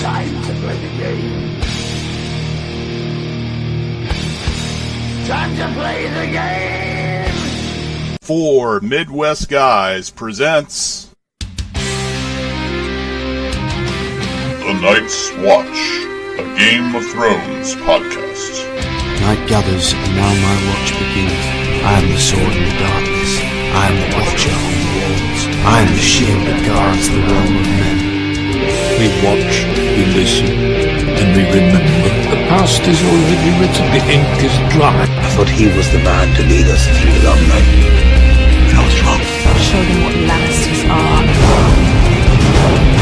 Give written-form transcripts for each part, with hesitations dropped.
Time to play the game. Time to play the game. Four Midwest Guys presents The Night's Watch, a Game of Thrones podcast. Night gathers, and now my watch begins. I am the sword in the darkness. I am the watcher on the walls. I am the shield that guards the realm of men. We watch, we listen, and we remember. The past is already written, the ink is dry. I thought he was the man to lead us through the long night. But I was wrong. Show them what Lannisters are.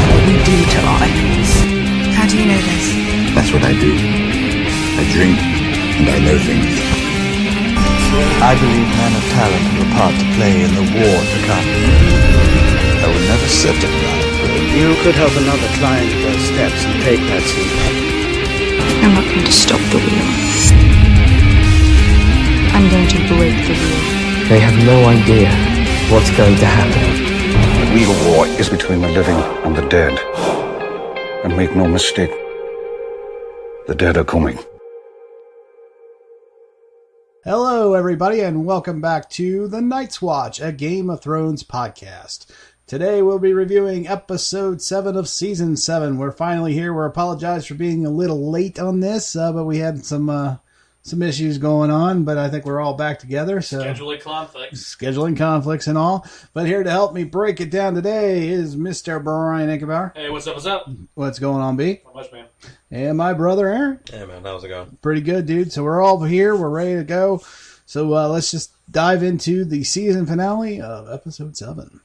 What we do to our enemies. How do you know this? That's what I do. I drink, and I know things. I believe men of talent have a part to play in the war to come. I will never set a plan. You could help another climb those steps and take that seat. I'm not going to stop the wheel. I'm going to break the wheel. They have no idea what's going to happen. The real war is between the living and the dead. And make no mistake, the dead are coming. Hello, everybody, and welcome back to The Night's Watch, a Game of Thrones podcast. Today we'll be reviewing episode 7 of season 7. We're finally here. We apologize for being a little late on this, but we had some issues going on, but I think we're all back together. So Scheduling conflicts and all. But here to help me break it down today is Mr. Brian Eckebauer. Hey, what's up, what's up? What's going on, B? Not much, man. And my brother, Aaron. Hey, man, how's it going? Pretty good, dude. So we're all here. We're ready to go. So let's just dive into the season finale of episode 7.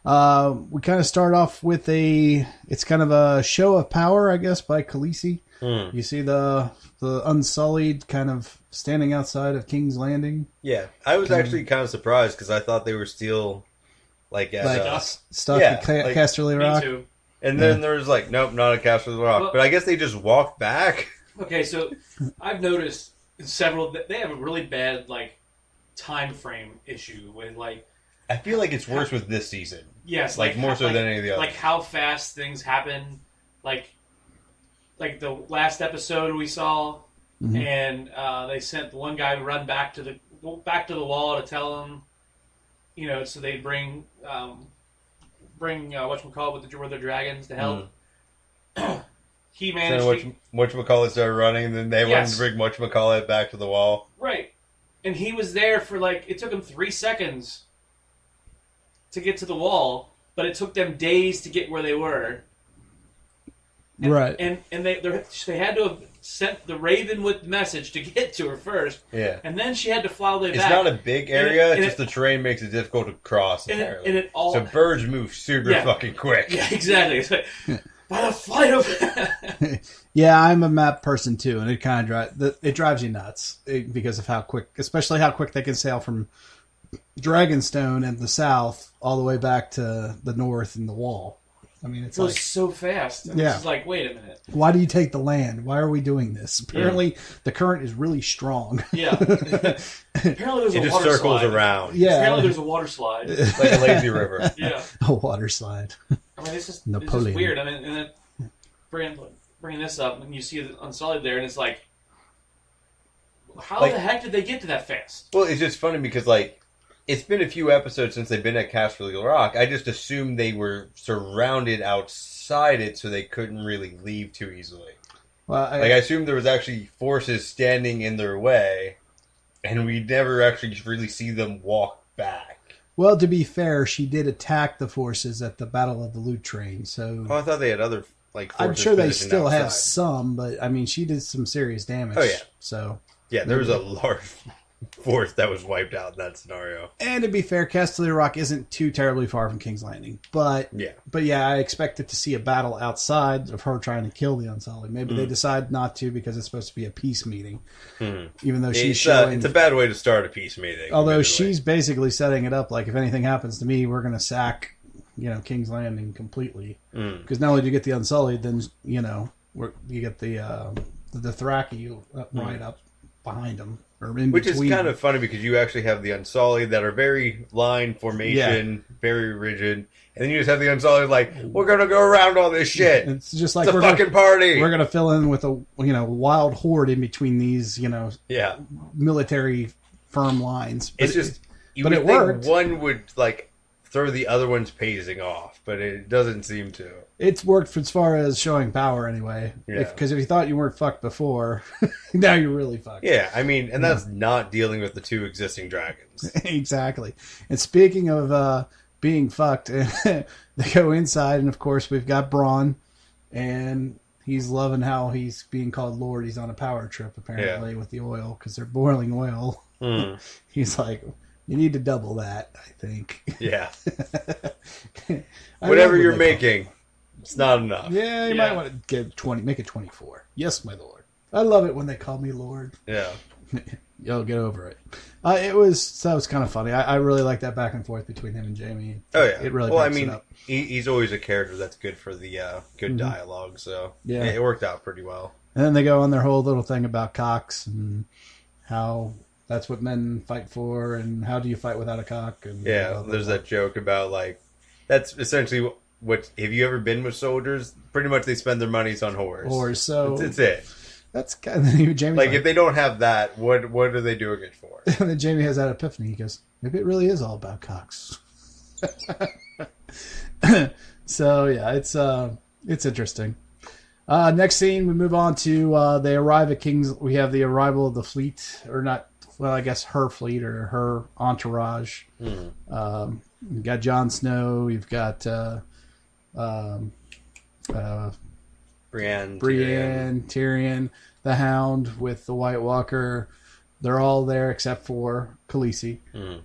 We kind of start off with it's kind of a show of power, I guess, by Khaleesi. You see the Unsullied kind of standing outside of King's Landing. Yeah, I was actually kind of surprised because I thought they were still stuck at Casterly Rock. Me too. And then there was nope, not at Casterly Rock. But I guess they just walked back. Okay, so I've noticed they have a really bad time frame issue with I feel like it's worse with this season. Yes, more so than any of the others. Like how fast things happen, like the last episode we saw, and they sent the one guy to run back to the wall to tell him, so they bring whatchamacallit with the dragons to help. He managed. So whatchamacallit started running, and then they wanted to bring whatchamacallit back to the wall. Right, and he was there for it took him 3 seconds to get to the wall, but it took them days to get where they were. And, right. And they had to have sent the Raven with the message to get to her first. Yeah. And then she had to fly all the way back. It's not a big area, it's just the terrain makes it difficult to cross entirely. So birds move super fucking quick. Yeah, exactly. It's by the flight of... Yeah, I'm a map person too, and it kind of drives you nuts because of how quick, especially how quick they can sail from Dragonstone in the south all the way back to the north in the wall. I mean, it goes so fast. And yeah. It's wait a minute. Why do you take the land? Why are we doing this? Apparently, the current is really strong. Yeah. Apparently, there's a water slide. It just circles around. Yeah. Apparently, there's a water slide. It's like a lazy river. Yeah. A water slide. I mean, it's just weird. I mean, and then bringing this up, and you see the Unsullied there, and it's how the heck did they get to that fast? Well, it's just funny because, it's been a few episodes since they've been at Casterly Rock. I just assumed they were surrounded outside it, so they couldn't really leave too easily. Well, I assumed there was actually forces standing in their way, and we never actually really see them walk back. Well, to be fair, she did attack the forces at the Battle of the Loot Train, so... Oh, I thought they had other, forces I'm sure they still outside. have some, but, I mean, she did some serious damage. Oh, yeah. So... Yeah, there was a large force that was wiped out in that scenario. And to be fair, Casterly Rock isn't too terribly far from King's Landing. But yeah, I expected to see a battle outside of her trying to kill the Unsullied. Maybe they decide not to because it's supposed to be a peace meeting. Even though she's showing... It's a bad way to start a peace meeting. Although she's basically setting it up if anything happens to me, we're going to sack King's Landing completely. Because not only do you get the Unsullied, then you get the Dothraki right up behind them. or in Which between. is kind of funny because you actually have the Unsullied that are very line formation, very rigid. And then you just have the Unsullied like, we're going to go around all this shit. It's just like it's a fucking party. We're going to fill in with a wild horde in between these military firm lines. But it's just you would think one would like throw the other one's pacing off, but it doesn't seem to. It's worked as far as showing power anyway. Yeah. Because if you thought you weren't fucked before, now you're really fucked. Yeah, I mean, and that's not dealing with the two existing dragons. Exactly. And speaking of being fucked, they go inside, and of course we've got Braun, and he's loving how he's being called Lord. He's on a power trip apparently with the oil because they're boiling oil. He's like, you need to double that, I think. Yeah. Whatever you're making, it's not enough. Yeah, you might want to get 20, make it 24. Yes, my Lord. I love it when they call me Lord. Yeah. You'll get over it. That was kind of funny. I really like that back and forth between him and Jamie. Oh yeah. It really. Well, I mean, he's always a character that's good for the good dialogue. So yeah, it worked out pretty well. And then they go on their whole little thing about cocks and how that's what men fight for, and how do you fight without a cock? And there's that joke about like that's essentially what. Have you ever been with soldiers? Pretty much, they spend their monies on whores. So it's it. That's kind of Jamie. Like if they don't have that, what are they doing it for? And then Jamie has that epiphany. He goes, maybe it really is all about cocks. So yeah, it's interesting. Next scene, we move on to they arrive at King's. We have the arrival of the fleet, or not? Well, I guess her fleet or her entourage. You've got Jon Snow. You've got Brienne, Tyrion, the Hound with the White Walker. They're all there except for Khaleesi.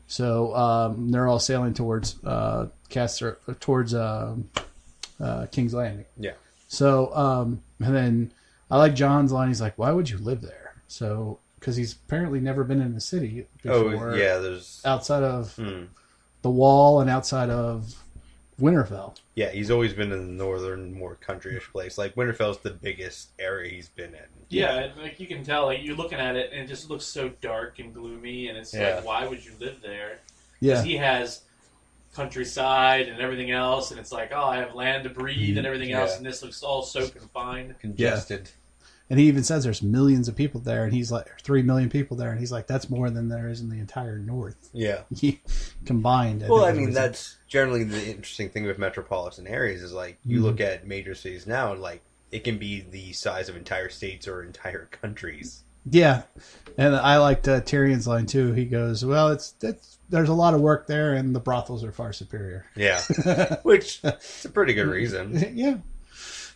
So they're all sailing towards King's Landing. Yeah. So and then I like John's line. He's like, "Why would you live there?" So because he's apparently never been in the city before. Oh yeah, there's outside of the Wall and outside of Winterfell. Yeah, he's always been in the northern, more countryish place. Like Winterfell's the biggest area he's been in. Yeah, like you can tell, like you're looking at it and it just looks so dark and gloomy, and it's like, why would you live there? Because he has countryside and everything else, and it's like, oh, I have land to breathe and everything else, and this looks all so confined, congested. Yeah. And he even says there's millions of people there, and he's like 3 million people there, and he's like, that's more than there is in the entire North. Yeah, combined. Well, I mean, that's generally the interesting thing with metropolitan areas is like you look at major cities now, and like it can be the size of entire states or entire countries. Yeah, and I liked Tyrion's line too. He goes, "Well, there's a lot of work there, and the brothels are far superior." Yeah, which is a pretty good reason. Yeah,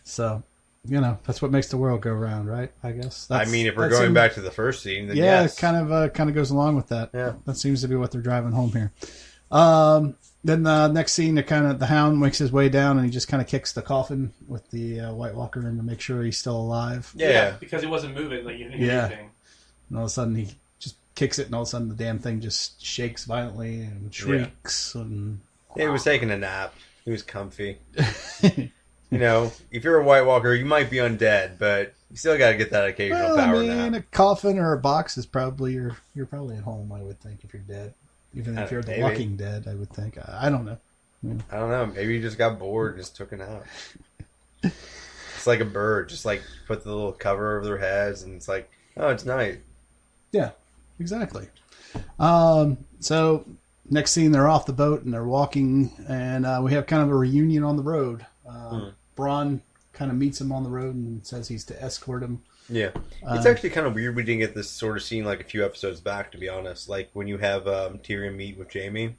so. That's what makes the world go round, right? I guess. I mean, if we're going back to the first scene, then yes. it kind of goes along with that. Yeah, that seems to be what they're driving home here. Then the next scene, the Hound makes his way down, and he just kind of kicks the coffin with the White Walker in to make sure he's still alive. Yeah, because he wasn't moving, like you didn't hear anything. And all of a sudden he just kicks it, and all of a sudden the damn thing just shakes violently and shrieks. And he was taking a nap. He was comfy. If you're a White Walker, you might be undead, but you still got to get that occasional power nap. A coffin or a box is probably you're probably at home. I would think if you're dead, even if you're the Walking Dead, I would think. I don't know. I don't know. Maybe you just got bored and just took a nap. It's like a bird, just like put the little cover over their heads, and it's like, oh, it's night. Yeah, exactly. So next scene, they're off the boat and they're walking, and we have kind of a reunion on the road. Braun kind of meets him on the road and says he's to escort him. Yeah. It's actually kind of weird we didn't get this sort of scene like a few episodes back, to be honest. Like when you have Tyrion meet with Jamie.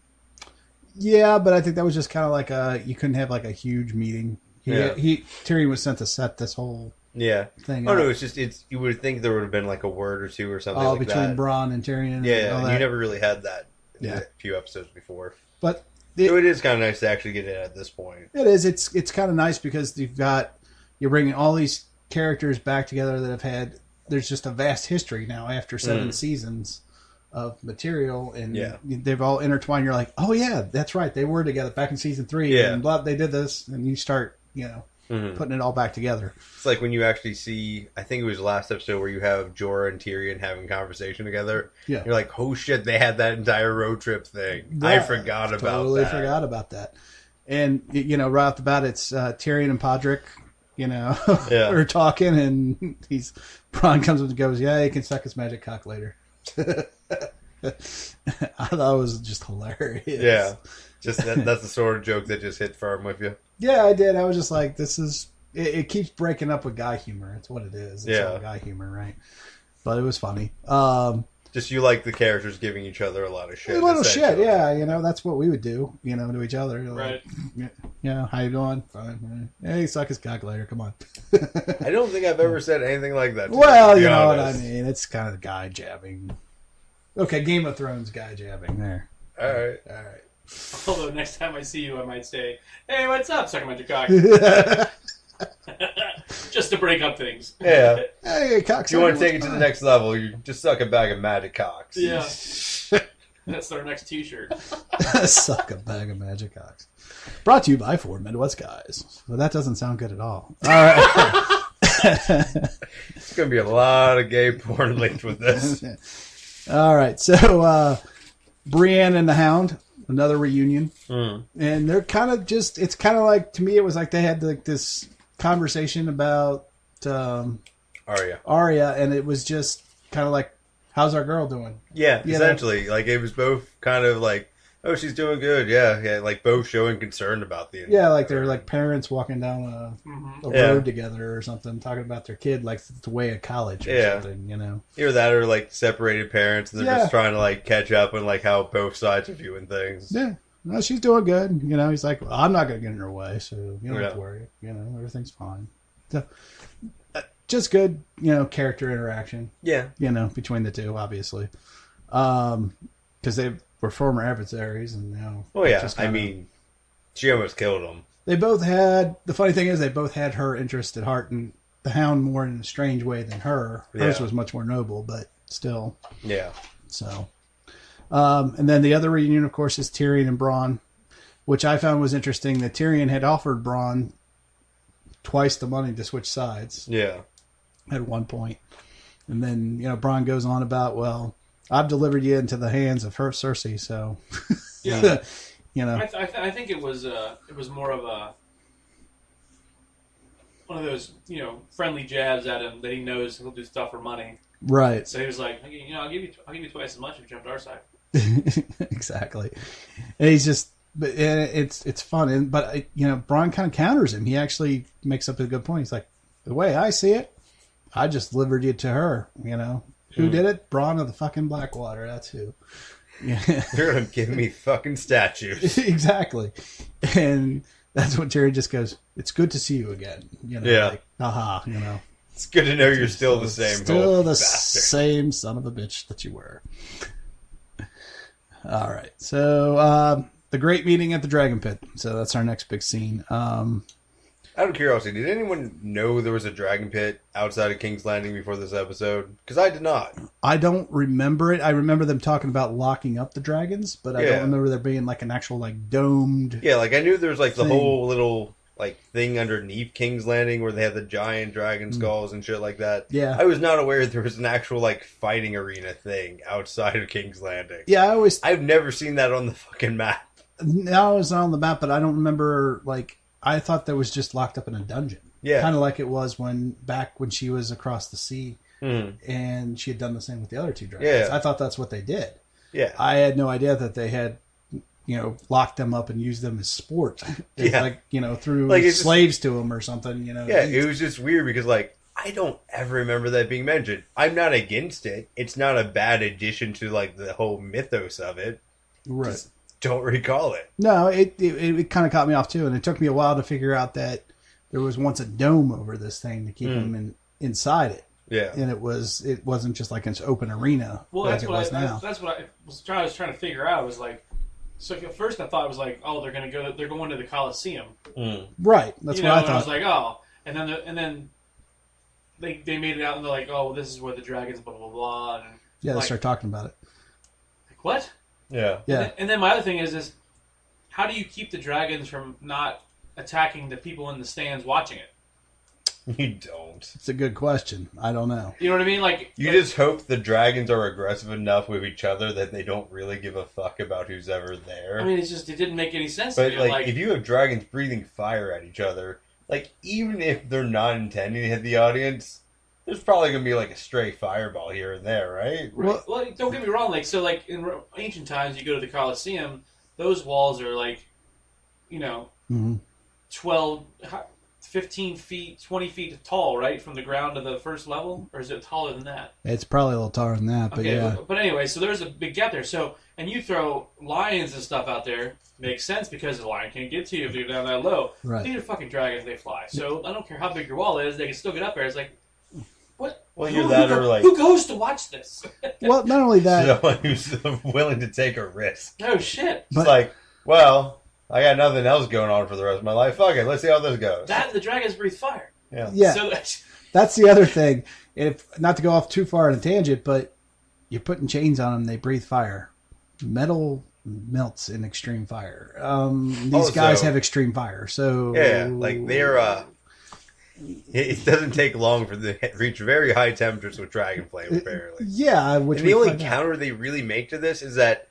Yeah, but I think that was just kind of like you couldn't have like a huge meeting. Tyrion was sent to set this whole thing. Oh, no, it's just, you would think there would have been like a word or two or something like that. Between Braun and Tyrion. Yeah, and you never really had that in a few episodes before. But so it is kind of nice to actually get it at this point. It is. It's kind of nice because you're bringing all these characters back together that have had. There's just a vast history now after 7 seasons of material, and they've all intertwined. You're like, oh yeah, that's right, they were together back in season 3, and blah, they did this, and you start, putting it all back together. It's like when you actually see, I think it was the last episode where you have Jorah and Tyrion having a conversation together. Yeah. You're like, oh shit, they had that entire road trip thing. Yeah, I forgot about that. Totally forgot about that. And, right off the bat, it's Tyrion and Podrick, are talking, and Bronn comes up and goes, yeah, he can suck his magic cock later. I thought it was just hilarious. Yeah. Just that's the sort of joke that just hit firm with you. Yeah, I did. I was just like, this is... It keeps breaking up with guy humor. It's what it is. It's all guy humor, right? But it was funny. Just you like the characters giving each other a lot of shit. A little shit, yeah. That's what we would do, to each other. Right. Like, how you doing? Fine. Hey, suck his cock later. Come on. I don't think I've ever said anything like that. Well, you know what I mean. It's kind of guy jabbing. Okay, Game of Thrones guy jabbing there. All right. Although next time I see you, I might say, hey, what's up, sucking my cock? Just to break up things. Yeah. Hey, cock. You want to take it to the next level, you just suck a bag of magic cocks. Yeah. That's our next t-shirt. Suck a bag of magic cocks. Brought to you by 4 Midwest Guys. Well, that doesn't sound good at all. All right. It's going to be a lot of gay porn linked with this. All right. So, Brienne and the Hound, another reunion. And they're kind of just, it's kind of like, to me, it was like they had this conversation about Arya, and it was just kind of like, how's our girl doing? Yeah, essentially. Like, it was both kind of like, oh, she's doing good. Yeah, like both showing concern about the... Yeah, like they're like parents walking down a road together or something, talking about their kid like the way of college or something, Either that or like separated parents, and they're just trying to like catch up on like how both sides are viewing things. Yeah. No, she's doing good. He's like, well, I'm not going to get in her way, so you don't have to worry. Everything's fine. So, just good, character interaction. Yeah. Between the two, obviously. Because they were former adversaries, and now... Well, yeah. I mean, she almost killed him. They both had... The funny thing is, they both had her interest at heart, and the Hound more in a strange way than her. Hers was much more noble, but still. Yeah. So... and then the other reunion, of course, is Tyrion and Bronn, which I found was interesting that Tyrion had offered Bronn twice the money to switch sides. Yeah. At one point. And then, Bronn goes on about, well, I've delivered you into the hands of her Cersei, so... Yeah. I think it was more of one of those, friendly jabs at him that he knows he'll do stuff for money. Right. So he was like, I'll give you twice as much if you jump to our side. Exactly. And he's just, it's fun. But Bronn kind of counters him. He actually makes up a good point. He's like, the way I see it, I just delivered you to her. Who did it? Bronn of the fucking Blackwater. That's who. Yeah. You're gonna give me fucking statues. Exactly. And that's when Jerry just goes, it's good to see you again. Like, aha, It's good to know you're still the same. Still the same son of a bitch that you were. All right. So, the great meeting at the Dragon Pit. So that's our next big scene. Out of curiosity, did anyone know there was a Dragon Pit outside of King's Landing before this episode? Because I did not. I don't remember it. I remember them talking about locking up the dragons, but I don't remember there being like an actual like domed... Yeah, like I knew there was like the whole little... like thing underneath King's Landing where they had the giant dragon skulls and shit like that. Yeah. I was not aware there was an actual like fighting arena thing outside of King's Landing. Yeah, I've never seen that on the fucking map. No, it's not on the map, but I don't remember like I thought that was just locked up in a dungeon. Yeah. Kind of like it was when she was across the sea and she had done the same with the other two dragons. Yeah. I thought that's what they did. Yeah. I had no idea that they had locked them up and used them as sport. Like, threw like slaves to them or something, Yeah, it was just weird because, like, I don't ever remember that being mentioned. I'm not against it. It's not a bad addition to, like, the whole mythos of it. Right. Just don't recall it. No, it kind of caught me off, too, and it took me a while to figure out that there was once a dome over this thing to keep them inside it. Yeah. And it wasn't just like an open arena like it was now. That's what I was trying to figure out. Was like, so at first I thought it was like, oh, they're going to the Colosseum. Right. That's what I thought. I was like, oh, and then they made it out and they're like, oh, well, this is where the dragons, blah blah blah. And they start talking about it. Like what? Yeah. Yeah. And then my other thing is how do you keep the dragons from not attacking the people in the stands watching it? You don't. It's a good question. I don't know. You know what I mean? Like you just hope the dragons are aggressive enough with each other that they don't really give a fuck about who's ever there. I mean, it didn't make any sense but to me. Like, if you have dragons breathing fire at each other, like, even if they're not intending to hit the audience, there's probably going to be, like, a stray fireball here and there, right? Well, don't get me wrong. Like, so, like, in ancient times, you go to the Colosseum, those walls are, like, 12... 15 feet, 20 feet tall, right? From the ground to the first level? Or is it taller than that? It's probably a little taller than that, but okay, yeah. But anyway, so there's a big gap there. So, and you throw lions and stuff out there, makes sense because the lion can't get to you if you're down that low. Right. These are fucking dragons, they fly. So I don't care how big your wall is, they can still get up there. It's like, what? Well, you're that or like... Who goes to watch this? Well, not only that... Someone who's willing to take a risk. Oh, shit. It's like, well... I got nothing else going on for the rest of my life. Fuck it, let's see how this goes. The dragons breathe fire. Yeah. So that's the other thing. If not to go off too far on a tangent, but you're putting chains on them, they breathe fire. Metal melts in extreme fire. These guys have extreme fire, so yeah, like they're. It doesn't take long for them to reach very high temperatures with dragon flame. Apparently, yeah. Which and the only counter they really make to this is that.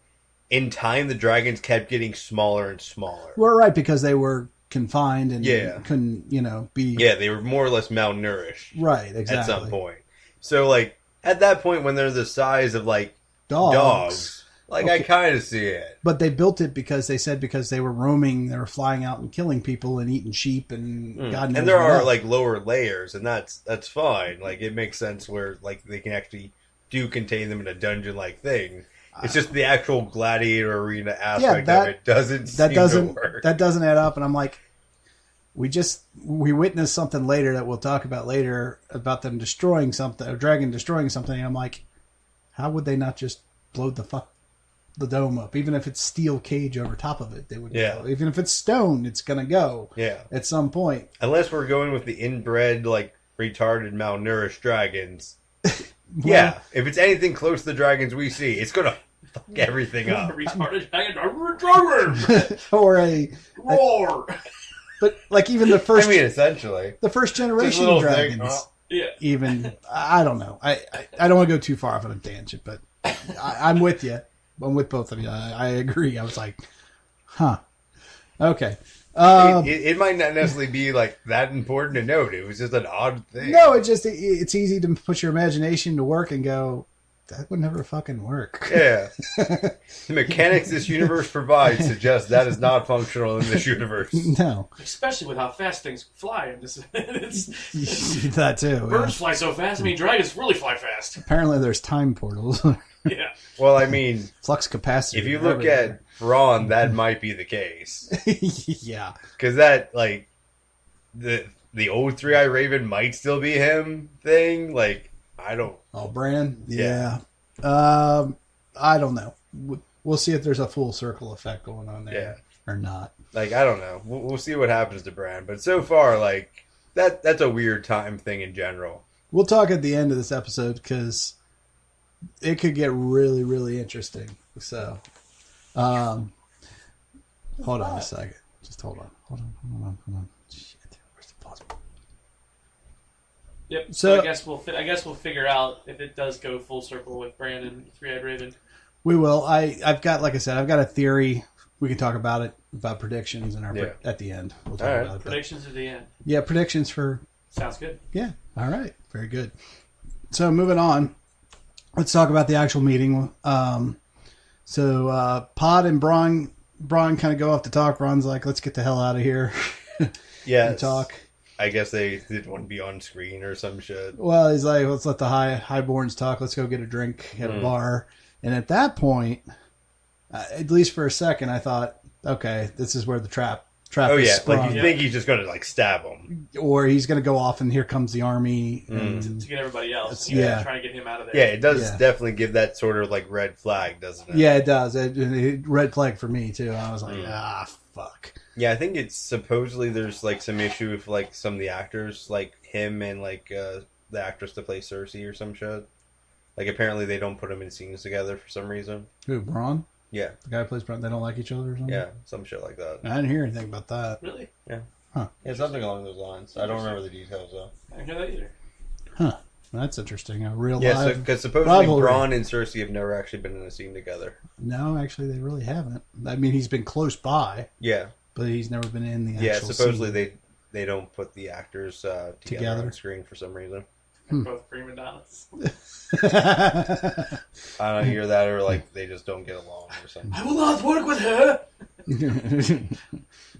In time, the dragons kept getting smaller and smaller. Well, right, because they were confined and couldn't, be... Yeah, they were more or less malnourished. Right, exactly. At some point. So, like, at that point, when they're the size of, like, dogs like, okay. I kind of see it. But they built it because they were roaming, they were flying out and killing people and eating sheep and God knows. And there are, like, lower layers, and that's fine. Like, it makes sense where, like, they can actually contain them in a dungeon-like thing. It's just the actual gladiator arena aspect of it doesn't to work. That doesn't add up, and I'm like, we witnessed something later that we'll talk about later about them destroying something, a dragon destroying something, and I'm like, how would they not just blow the dome up? Even if it's steel cage over top of it, they would go. Even if it's stone, it's gonna go. Yeah. At some point. Unless we're going with the inbred, like, retarded, malnourished dragons. Yeah, if it's anything close to the dragons we see, it's gonna fuck everything up. Retarded dragon, or a roar. But like even the first, essentially the first generation dragons. Yeah. Even I don't know. I don't want to go too far off on a tangent, but I'm with you. I'm with both of you. I agree. I was like, huh. Okay. It might not necessarily be like that important to note. It was just an odd thing. No, it's easy to put your imagination to work and go, that would never fucking work. Yeah. The mechanics this universe provides suggest that is not functional in this universe. No. Especially with how fast things fly in this. That too. Birds fly so fast. I mean, dragons really fly fast. Apparently there's time portals. Yeah. Well, I mean... Flux capacity. If you look at Braun, that might be the case. Yeah. Because that, like... The old Three-Eyed Raven might still be him thing. Like, I don't... Oh, Bran? Yeah. I don't know. We'll see if there's a full circle effect going on there or not. Like, I don't know. We'll see what happens to Bran. But so far, like, that's a weird time thing in general. We'll talk at the end of this episode because it could get really, really interesting. So, hold on a second. Just hold on. Hold on. Shit. Where's the pause? Yep. So I guess we'll figure out if it does go full circle with Bran and Three-Eyed Raven. We will. I've got, like I said, I've got a theory. We can talk about it, about predictions and at the end. We'll talk about it. Predictions at the end. Yeah, predictions for... Sounds good. Yeah. All right. Very good. So moving on, let's talk about the actual meeting. So Pod and Braun kind of go off to talk. Braun's like, let's get the hell out of here. Yeah. Talk. I guess they didn't want to be on screen or some shit. Well, he's like, let's let the highborns talk. Let's go get a drink at a bar. And at that point, at least for a second, I thought, okay, this is where the trap is sprung. Like you think he's just going to like stab him, or he's going to go off and here comes the army to get everybody else. Trying to get him out of there. Yeah, it does definitely give that sort of like red flag, doesn't it? Yeah, it does. It red flag for me too. I was like, fuck. Yeah, I think it's supposedly there's like some issue with like some of the actors, like him and like the actress that plays Cersei or some shit. Like apparently they don't put them in scenes together for some reason. Who, Braun? Yeah. The guy who plays Bron, they don't like each other or something? Yeah, some shit like that. I didn't hear anything about that. Really? Yeah. Huh. Yeah, something along those lines. I don't remember the details, though. I didn't hear that either. Huh. That's interesting. A real Yeah, live because supposedly rivalry. Bronn and Cersei have never actually been in a scene together. No, actually, they really haven't. I mean, he's been close by. Yeah. But he's never been in the actual Yeah, supposedly scene. they don't put the actors together on screen for some reason. Both prima donnas. I don't hear that, or like they just don't get along or something. I will not work with her.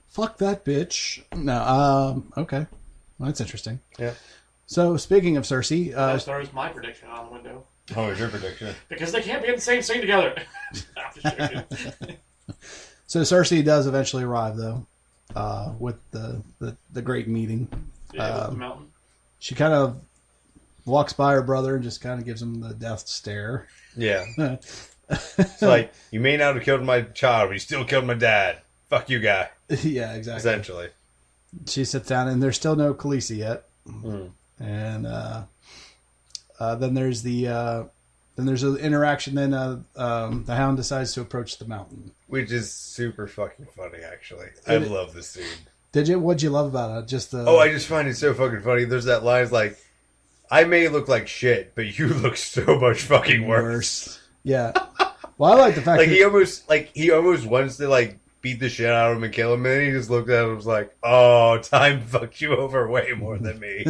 Fuck that bitch. No, okay. Well, that's interesting. Yeah. So, speaking of Cersei... that throws my prediction out the window. Oh, it's your prediction. Because they can't be in the same scene together. So, Cersei does eventually arrive, though, with the great meeting. Yeah, with the mountain. She kind of walks by her brother and just kind of gives him the death stare. Yeah. It's like, you may not have killed my child, but you still killed my dad. Fuck you, guy. Yeah, exactly. Essentially. She sits down, and there's still no Khaleesi yet. And then there's an interaction. Then the Hound decides to approach the mountain, which is super fucking funny. Actually, I love this scene. Did you? What'd you love about it? Just the I just find it so fucking funny. There's that line like, "I may look like shit, but you look so much fucking worse." Yeah. Well, I like the fact like that he almost wants to like beat the shit out of him and kill him, and then he just looked at him and was like, "Oh, time fucked you over way more than me."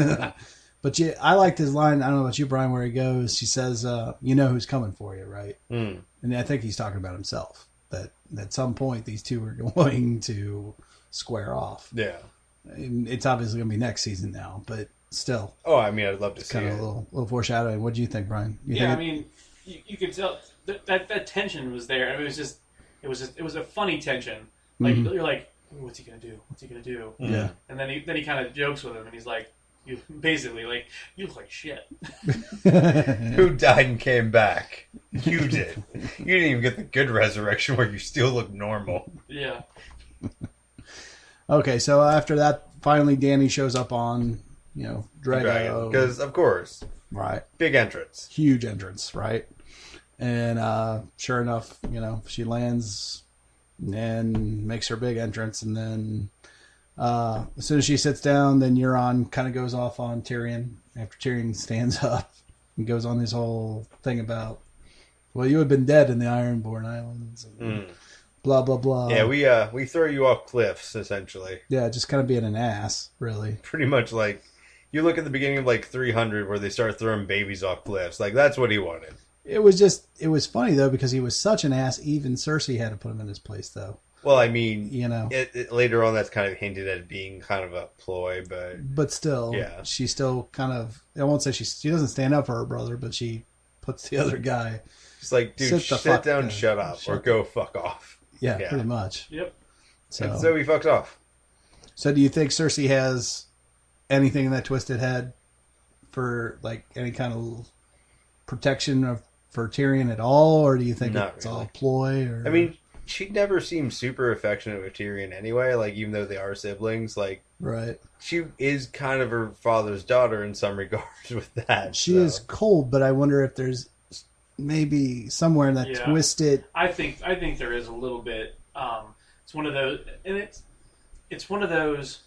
But I liked his line. I don't know about you, Brian, where he goes. She says, "You know who's coming for you, right?" And I think he's talking about himself. That at some point these two are going to square off. Yeah, and it's obviously going to be next season now, but still. Oh, I mean, I'd love to see kind it. of a little foreshadowing. What do you think, Brian? I mean, you could tell that tension was there. I mean, it was a funny tension. Like you're like, what's he gonna do? What's he gonna do? Yeah. And then he kind of jokes with him, and he's like, you basically like, you look like shit. Who died and came back? You did. You didn't even get the good resurrection where you still look normal. Yeah. Okay, so after that, finally Dany shows up on, Drago. Because, of course. Right. Big entrance. Huge entrance, right? And sure enough, she lands and makes her big entrance. And then as soon as she sits down, then Euron kind of goes off on Tyrion after Tyrion stands up and goes on this whole thing about, well, you had been dead in the Ironborn Islands. And blah, blah, blah. Yeah, we throw you off cliffs, essentially. Yeah, just kind of being an ass, really. Pretty much like, you look at the beginning of like 300 where they start throwing babies off cliffs. Like, that's what he wanted. It was funny, though, because he was such an ass, even Cersei had to put him in his place, though. Well, I mean, later on that's kind of hinted at being kind of a ploy, but still, yeah, she still kind of, I won't say she doesn't stand up for her brother, but she puts the other guy. She's like, dude, sit down, shut up, or go fuck off. Yeah, pretty much. Yep. So he fucks off. So do you think Cersei has anything in that twisted head for like any kind of protection for Tyrion at all, or do you think it's all a ploy? Or... I mean, she never seemed super affectionate with Tyrion anyway. Like, even though they are siblings, like, right, she is kind of her father's daughter in some regards with that. She is cold, but I wonder if there's maybe somewhere in that twisted. I think there is a little bit. It's one of those, and it's one of those.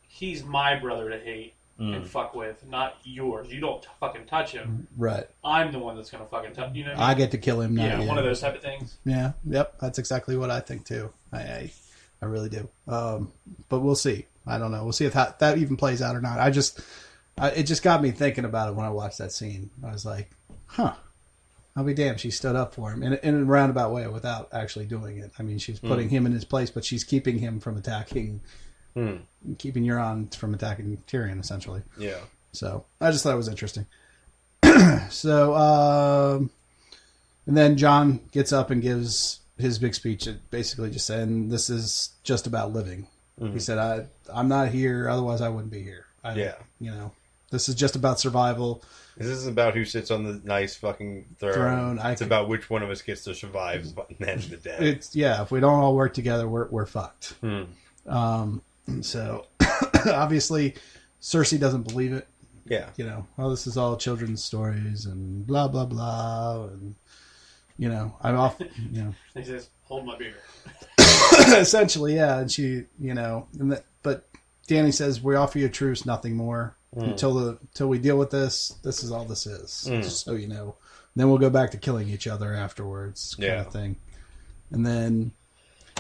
He's my brother to hate and fuck with, not yours. You don't fucking touch him. Right. I'm the one that's gonna fucking touch. You know what I mean? I get to kill him now. Yeah, one of those type of things. Yeah. Yep. That's exactly what I think too. I really do. But we'll see. I don't know. We'll see if that even plays out or not. It just got me thinking about it when I watched that scene. I was like, huh. I'll be damned. She stood up for him in a roundabout way without actually doing it. I mean, she's putting him in his place, but she's keeping him from attacking. Keeping Euron from attacking Tyrion, essentially. Yeah. So I just thought it was interesting. So, and then Jon gets up and gives his big speech, basically just saying, "This is just about living." He said, "I'm not here, otherwise I wouldn't be here." This is just about survival. This isn't about who sits on the nice fucking throne. It's about which one of us gets to survive and then the dead. If we don't all work together, we're fucked. So obviously Cersei doesn't believe it. Yeah. This is all children's stories and blah, blah, blah. And I'm off. He says, "Hold my beer." Essentially, yeah. And she, but Danny says, "We offer you a truce, nothing more until we deal with this. This is all this is, just so you know. And then we'll go back to killing each other afterwards, kind of thing." And then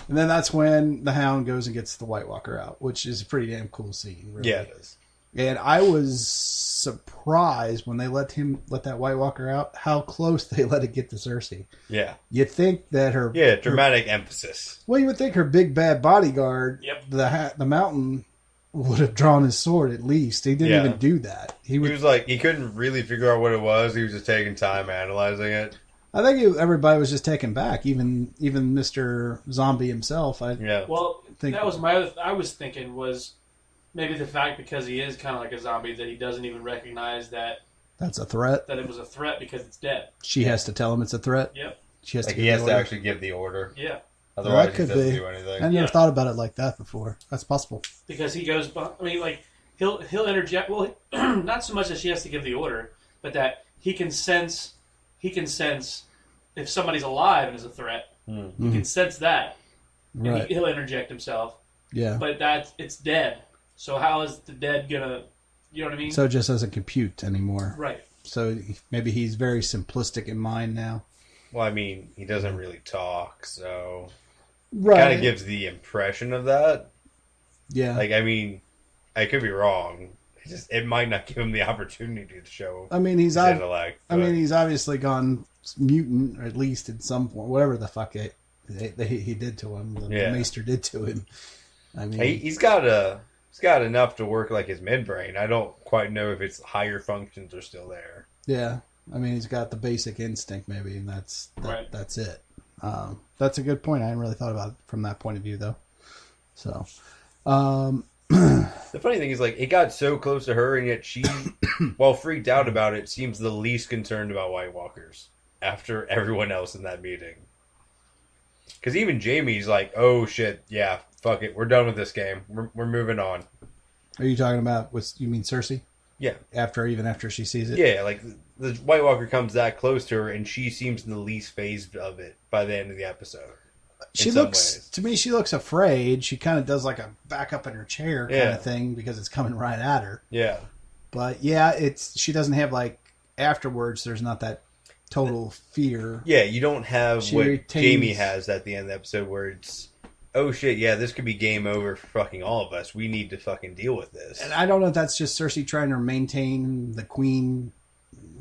that's when the Hound goes and gets the White Walker out, which is a pretty damn cool scene. Really. Yeah, it is. And I was surprised when they let that White Walker out, how close they let it get to Cersei. Yeah. You'd think that her... Yeah, dramatic emphasis. Well, you would think her big bad bodyguard, the Mountain, would have drawn his sword at least. He didn't even do that. He was like, he couldn't really figure out what it was. He was just taking time analyzing it. I think everybody was just taken back, even Mr. Zombie himself. Well, that was my other... I was thinking was... Maybe the fact, because he is kind of like a zombie, that he doesn't even recognize that that's a threat. That it was a threat because it's dead. She has to tell him it's a threat. Yep. She has to. He has to actually give the order. Yeah. Otherwise, he doesn't do anything. I never thought about it like that before. That's possible. Because he goes. I mean, like he'll interject. Well, not so much that she has to give the order, but that he can sense. He can sense if somebody's alive and is a threat. He can sense that, and he'll interject himself. Yeah. But it's dead. So how is the dead gonna, you know what I mean? So it just doesn't compute anymore. Right. So maybe he's very simplistic in mind now. Well, I mean, he doesn't really talk, so... Kind of gives the impression of that. Yeah. Like, I mean, I could be wrong. It might not give him the opportunity to show his intellect. I mean, he's obviously gone mutant, or at least at some point, whatever the fuck he did to him, the Maester did to him. I mean... He's got enough to work like his midbrain. I don't quite know if its higher functions are still there. Yeah, I mean, he's got the basic instinct, maybe, and that's it. That's a good point. I hadn't really thought about it from that point of view, though. So, the funny thing is, like, it got so close to her, and yet she, while freaked out about it, seems the least concerned about White Walkers after everyone else in that meeting. Because even Jaime's like, "Oh shit, yeah, fuck it, we're done with this game. We're moving on." Are you talking about? You mean Cersei? Yeah. Even after she sees it. Yeah, like the White Walker comes that close to her, and she seems in the least phased of it by the end of the episode. She looks afraid. She kind of does like a back up in her chair kind of thing because it's coming right at her. Yeah. But she doesn't have like afterwards. There's not that total fear. Yeah, you don't have what Jaime has at the end of the episode where it's, "Oh shit, yeah, this could be game over for fucking all of us. We need to fucking deal with this." And I don't know if that's just Cersei trying to maintain the queen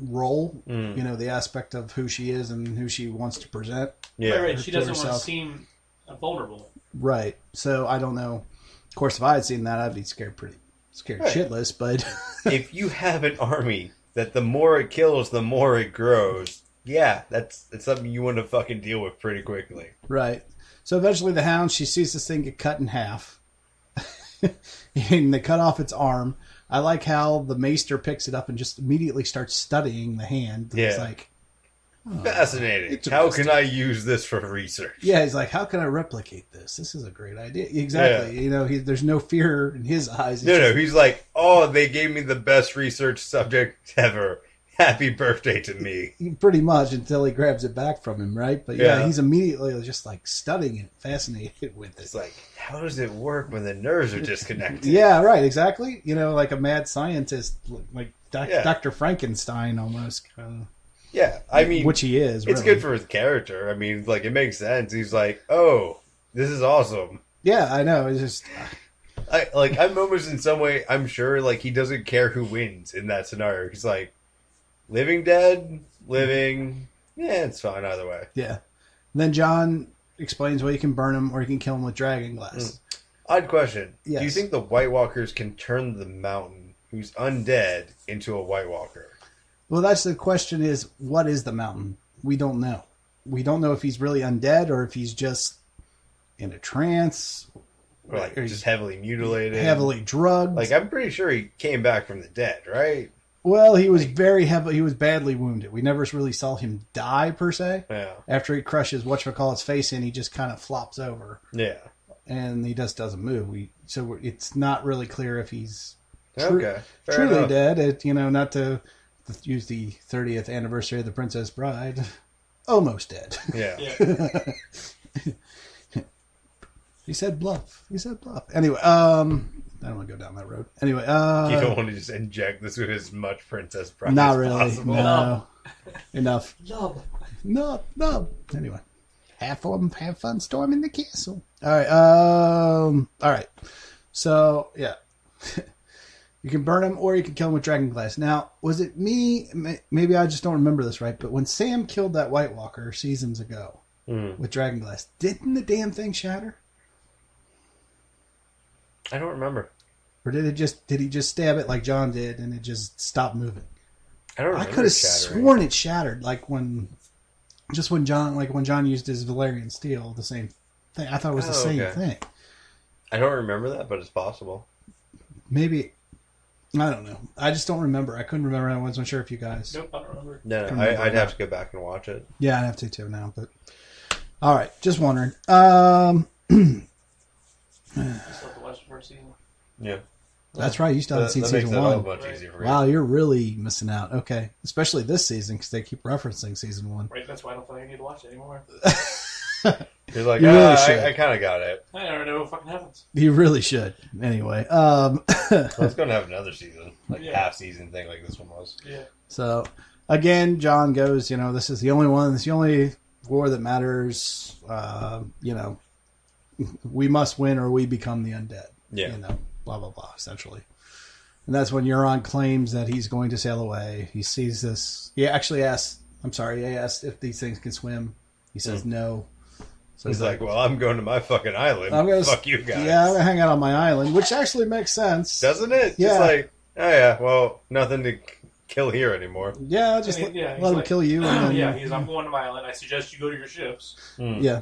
role, the aspect of who she is and who she wants to present. Yeah, right. She doesn't want to seem vulnerable. Right. So I don't know. Of course, if I had seen that, I'd be scared shitless. But if you have an army that the more it kills, the more it grows, that's something you want to fucking deal with pretty quickly. Right. So eventually the Hound, she sees this thing get cut in half. And they cut off its arm. I like how the Maester picks it up and just immediately starts studying the hand. Yeah. It's like... fascinating. How can I use this for research? Yeah, he's like, how can I replicate this? This is a great idea. Exactly. Yeah. There's no fear in his eyes. He's like, "Oh, they gave me the best research subject ever. Happy birthday to me." Pretty much, until he grabs it back from him, right? But he's immediately just like studying it, fascinated with it. It's like, how does it work when the nerves are disconnected? Yeah, right, exactly. Like a mad scientist, like Dr. Frankenstein almost. Yeah, I mean... Which he is, It's good for his character. I mean, like, it makes sense. He's like, "Oh, this is awesome." Yeah, I know. It's just... I'm almost in some way, I'm sure, like, he doesn't care who wins in that scenario. He's like, living, dead, living, it's fine either way. Yeah. And then Jon explains, well, you can burn him or you can kill him with dragon glass. Odd question. Yes. Do you think the White Walkers can turn the Mountain, who's undead, into a White Walker? Well, that's the question is, what is the Mountain? We don't know. We don't know if he's really undead or if he's just in a trance. Or like just heavily mutilated. Heavily drugged. Like, I'm pretty sure he came back from the dead, right? Well, he was he was badly wounded. We never really saw him die, per se. Yeah. After he crushes whatchamacallit's face in, he just kind of flops over. Yeah. And he just doesn't move. So it's not really clear if he's truly dead. Not to use the 30th anniversary of The Princess Bride. almost dead. Yeah. He said bluff. Anyway, I don't want to go down that road. Anyway, you don't want to just inject this with as much Princess Bride not as really. possible. No. Enough. Nub. Anyway, have fun storming the castle. All right. So yeah, you can burn him or you can kill him with dragon glass. Now, was it me? Maybe I just don't remember this right. But when Sam killed that White Walker seasons ago with dragon glass, didn't the damn thing shatter? I don't remember. Or did he just stab it like John did and it just stopped moving? I don't remember. I could have sworn it shattered when John used his Valerian steel, the same thing. I thought it was the same thing. I don't remember that, but it's possible. Maybe, I don't know. I just don't remember. I couldn't remember. I wasn't sure if you guys. Nope, I don't remember. No, I'd have to go back and watch it. Yeah, I'd have to too now. But all right, just wondering. I still have to watch the first season. Yeah. That's right. You still haven't seen season one. A bunch easier for you. Wow, you're really missing out. Okay, especially this season because they keep referencing season one. Right. That's why I don't think I need to watch it anymore. You're like, you really should. I kind of got it. I don't know what fucking happens. You really should. Anyway, well, it's going to have another season, half season thing, like this one was. Yeah. So again, John goes. This is the only one. This is the only war that matters. We must win or we become the undead. Yeah. Blah, blah, blah, essentially. And that's when Euron claims that he's going to sail away. He sees this. He actually asked if these things can swim. He says no. So he's like, well, I'm going to my fucking island. Fuck you guys. Yeah, I'm going to hang out on my island, which actually makes sense. Doesn't it? Yeah. Just like, oh yeah, well, nothing to kill here anymore. Yeah, just let him kill you. And then, I'm going to my island. I suggest you go to your ships. Yeah.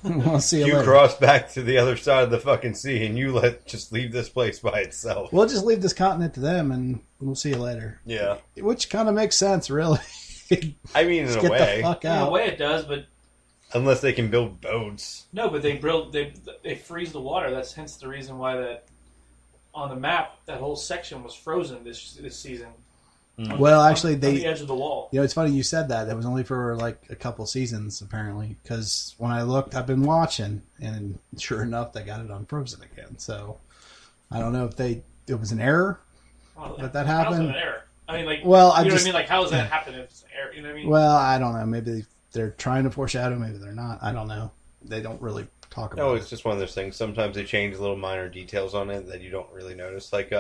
I'll see you later. Cross back to the other side of the fucking sea and you just leave this place by itself. We'll just leave this continent to them and we'll see you later. Yeah. Which kind of makes sense, really. I mean, in a way. Get the fuck out. In a way it does, but... Unless they can build boats. No, but they freeze the water. That's hence the reason why that on the map, that whole section was frozen this season. Well, actually, on the edge of the wall. It's funny you said that. That was only for like a couple seasons, apparently. Because when I looked, I've been watching, and sure enough, they got it unfrozen again. So I don't know if it was an error that happened. How's it an error? I mean, like, well, you know what I mean? Like, how does that happen if it's an error? You know what I mean? Well, I don't know. Maybe they're trying to foreshadow. Maybe they're not. I don't know. They don't really talk about it. No, it's just one of those things. Sometimes they change little minor details on it that you don't really notice. Like,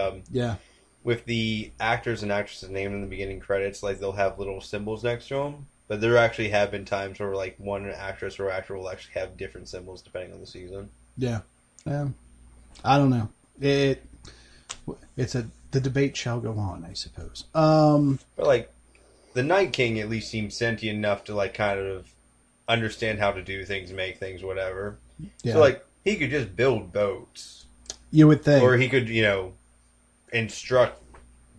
with the actors and actresses named in the beginning credits, like they'll have little symbols next to them. But there actually have been times where like one actress or actor will actually have different symbols depending on the season. Yeah. I don't know. The debate shall go on, I suppose. But like the Night King at least seems sentient enough to like kind of understand how to do things, make things, whatever. Yeah. So like he could just build boats. You would think. Or he could, instruct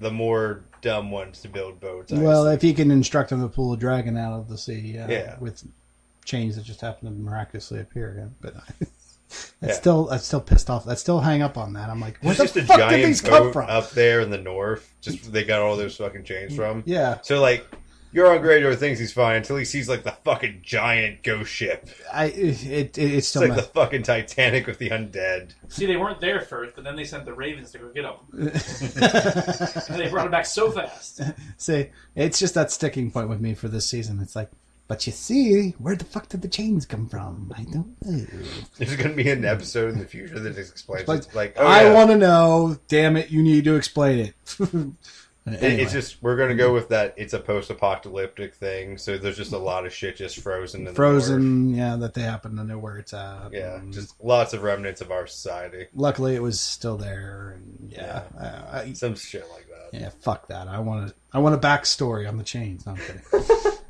the more dumb ones to build boats. Well, if he can instruct them to pull a dragon out of the sea, with chains that just happen to miraculously appear. But that's still pissed off. That's still hang up on that. I'm like, where the fuck did these come from? Up there in the north, just they got all those fucking chains from. Yeah. So like, Euron Greyjoy thinks he's fine until he sees like the fucking giant ghost ship. It's still like the fucking Titanic with the undead. See, they weren't there first, but then they sent the Ravens to go get them. And they brought them back so fast. See, it's just that sticking point with me for this season. It's like, but you see, where the fuck did the chains come from? I don't know. There's going to be an episode in the future that explains it. Like, I want to know. Damn it, you need to explain it. Anyway. It's just, we're going to go with that. It's a post-apocalyptic thing, so there's just a lot of shit just frozen. That they happen to know where it's at. Yeah, just lots of remnants of our society. Luckily, it was still there, and some shit like that. Yeah, fuck that. I want a backstory on the chains. No, I'm kidding.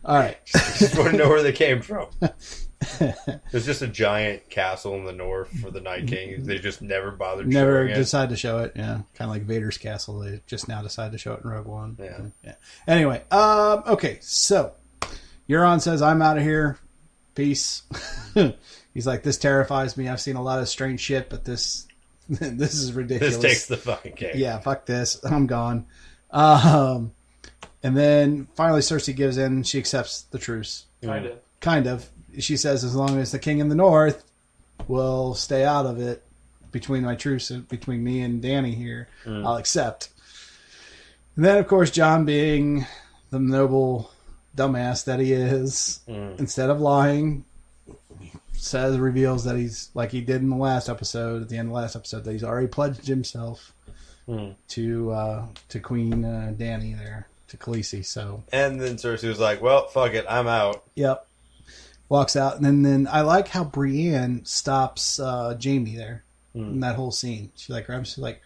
All right, just want to know where they came from. There's just a giant castle in the north for the Night King. They just never bothered. Never decide to show it. Yeah, kind of like Vader's castle. They just now decide to show it in Rogue One. Yeah. Anyway, okay. So Euron says, "I'm out of here. Peace." He's like, "This terrifies me. I've seen a lot of strange shit, but this is ridiculous. This takes the fucking cake. Yeah, fuck this. I'm gone." And then finally Cersei gives in. She accepts the truce. Kind of. She says, as long as the king in the north will stay out of it between my truce, between me and Dany here, I'll accept. And then, of course, Jon, being the noble dumbass that he is, instead of lying, reveals that he's, like he did in the last episode, at the end of the last episode, that he's already pledged himself to Queen Dany there, to Khaleesi. So, and then Cersei was like, well, fuck it, I'm out. Yep. Walks out. And then I like how Brienne stops Jaime there in that whole scene. She like grabs, she's like,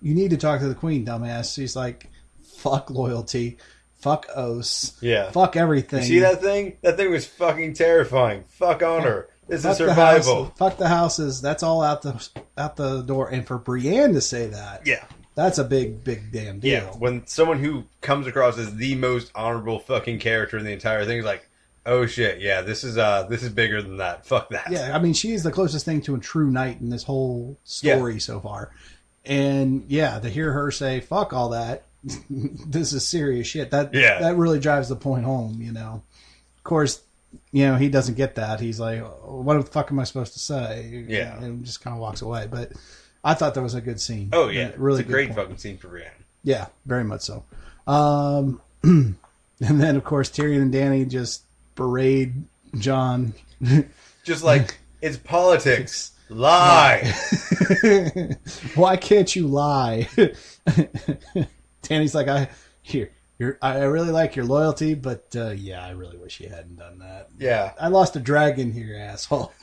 you need to talk to the Queen, dumbass. She's like, fuck loyalty. Fuck oaths. Yeah. Fuck everything. You see that thing? That thing was fucking terrifying. Fuck honor. This is survival. Fuck the houses. That's all out the door. And for Brienne to say that, that's a big damn deal. Yeah. When someone who comes across as the most honorable fucking character in the entire thing is like, oh shit, yeah, this is bigger than that. Fuck that. Yeah, I mean, she's the closest thing to a true knight in this whole story so far. And to hear her say, fuck all that, this is serious shit. That really drives the point home, Of course, he doesn't get that. He's like, what the fuck am I supposed to say? Yeah. And just kind of walks away. But I thought that was a good scene. Oh, yeah. Really it's a great fucking scene for Brienne. Yeah, very much so. And then, of course, Tyrion and Dany just berate Jon. Just like, it's politics. Lie. Why can't you lie? Danny's like, I really like your loyalty, but I really wish you hadn't done that. Yeah. I lost a dragon here, asshole.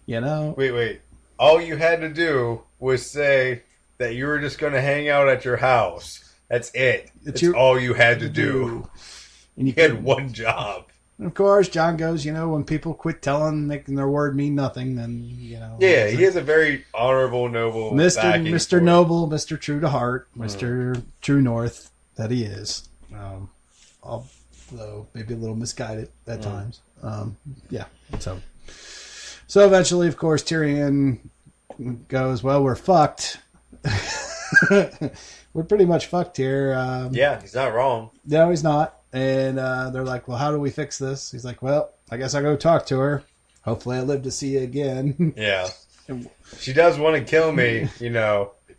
Wait. All you had to do was say that you were just going to hang out at your house. That's it. That's all you had to do. And you had one job. And of course, Jon goes, when people quit making their word mean nothing, then, Yeah, he is a very honorable, noble Mr. Noble, Mr. True to Heart, Mr. True North, that he is. Although maybe a little misguided at times. So eventually, of course, Tyrion goes, well, we're fucked. We're pretty much fucked here. He's not wrong. No, he's not. And they're like, well, how do we fix this? He's like, well, I guess I'll go talk to her. Hopefully I live to see you again. Yeah. She does want to kill me, in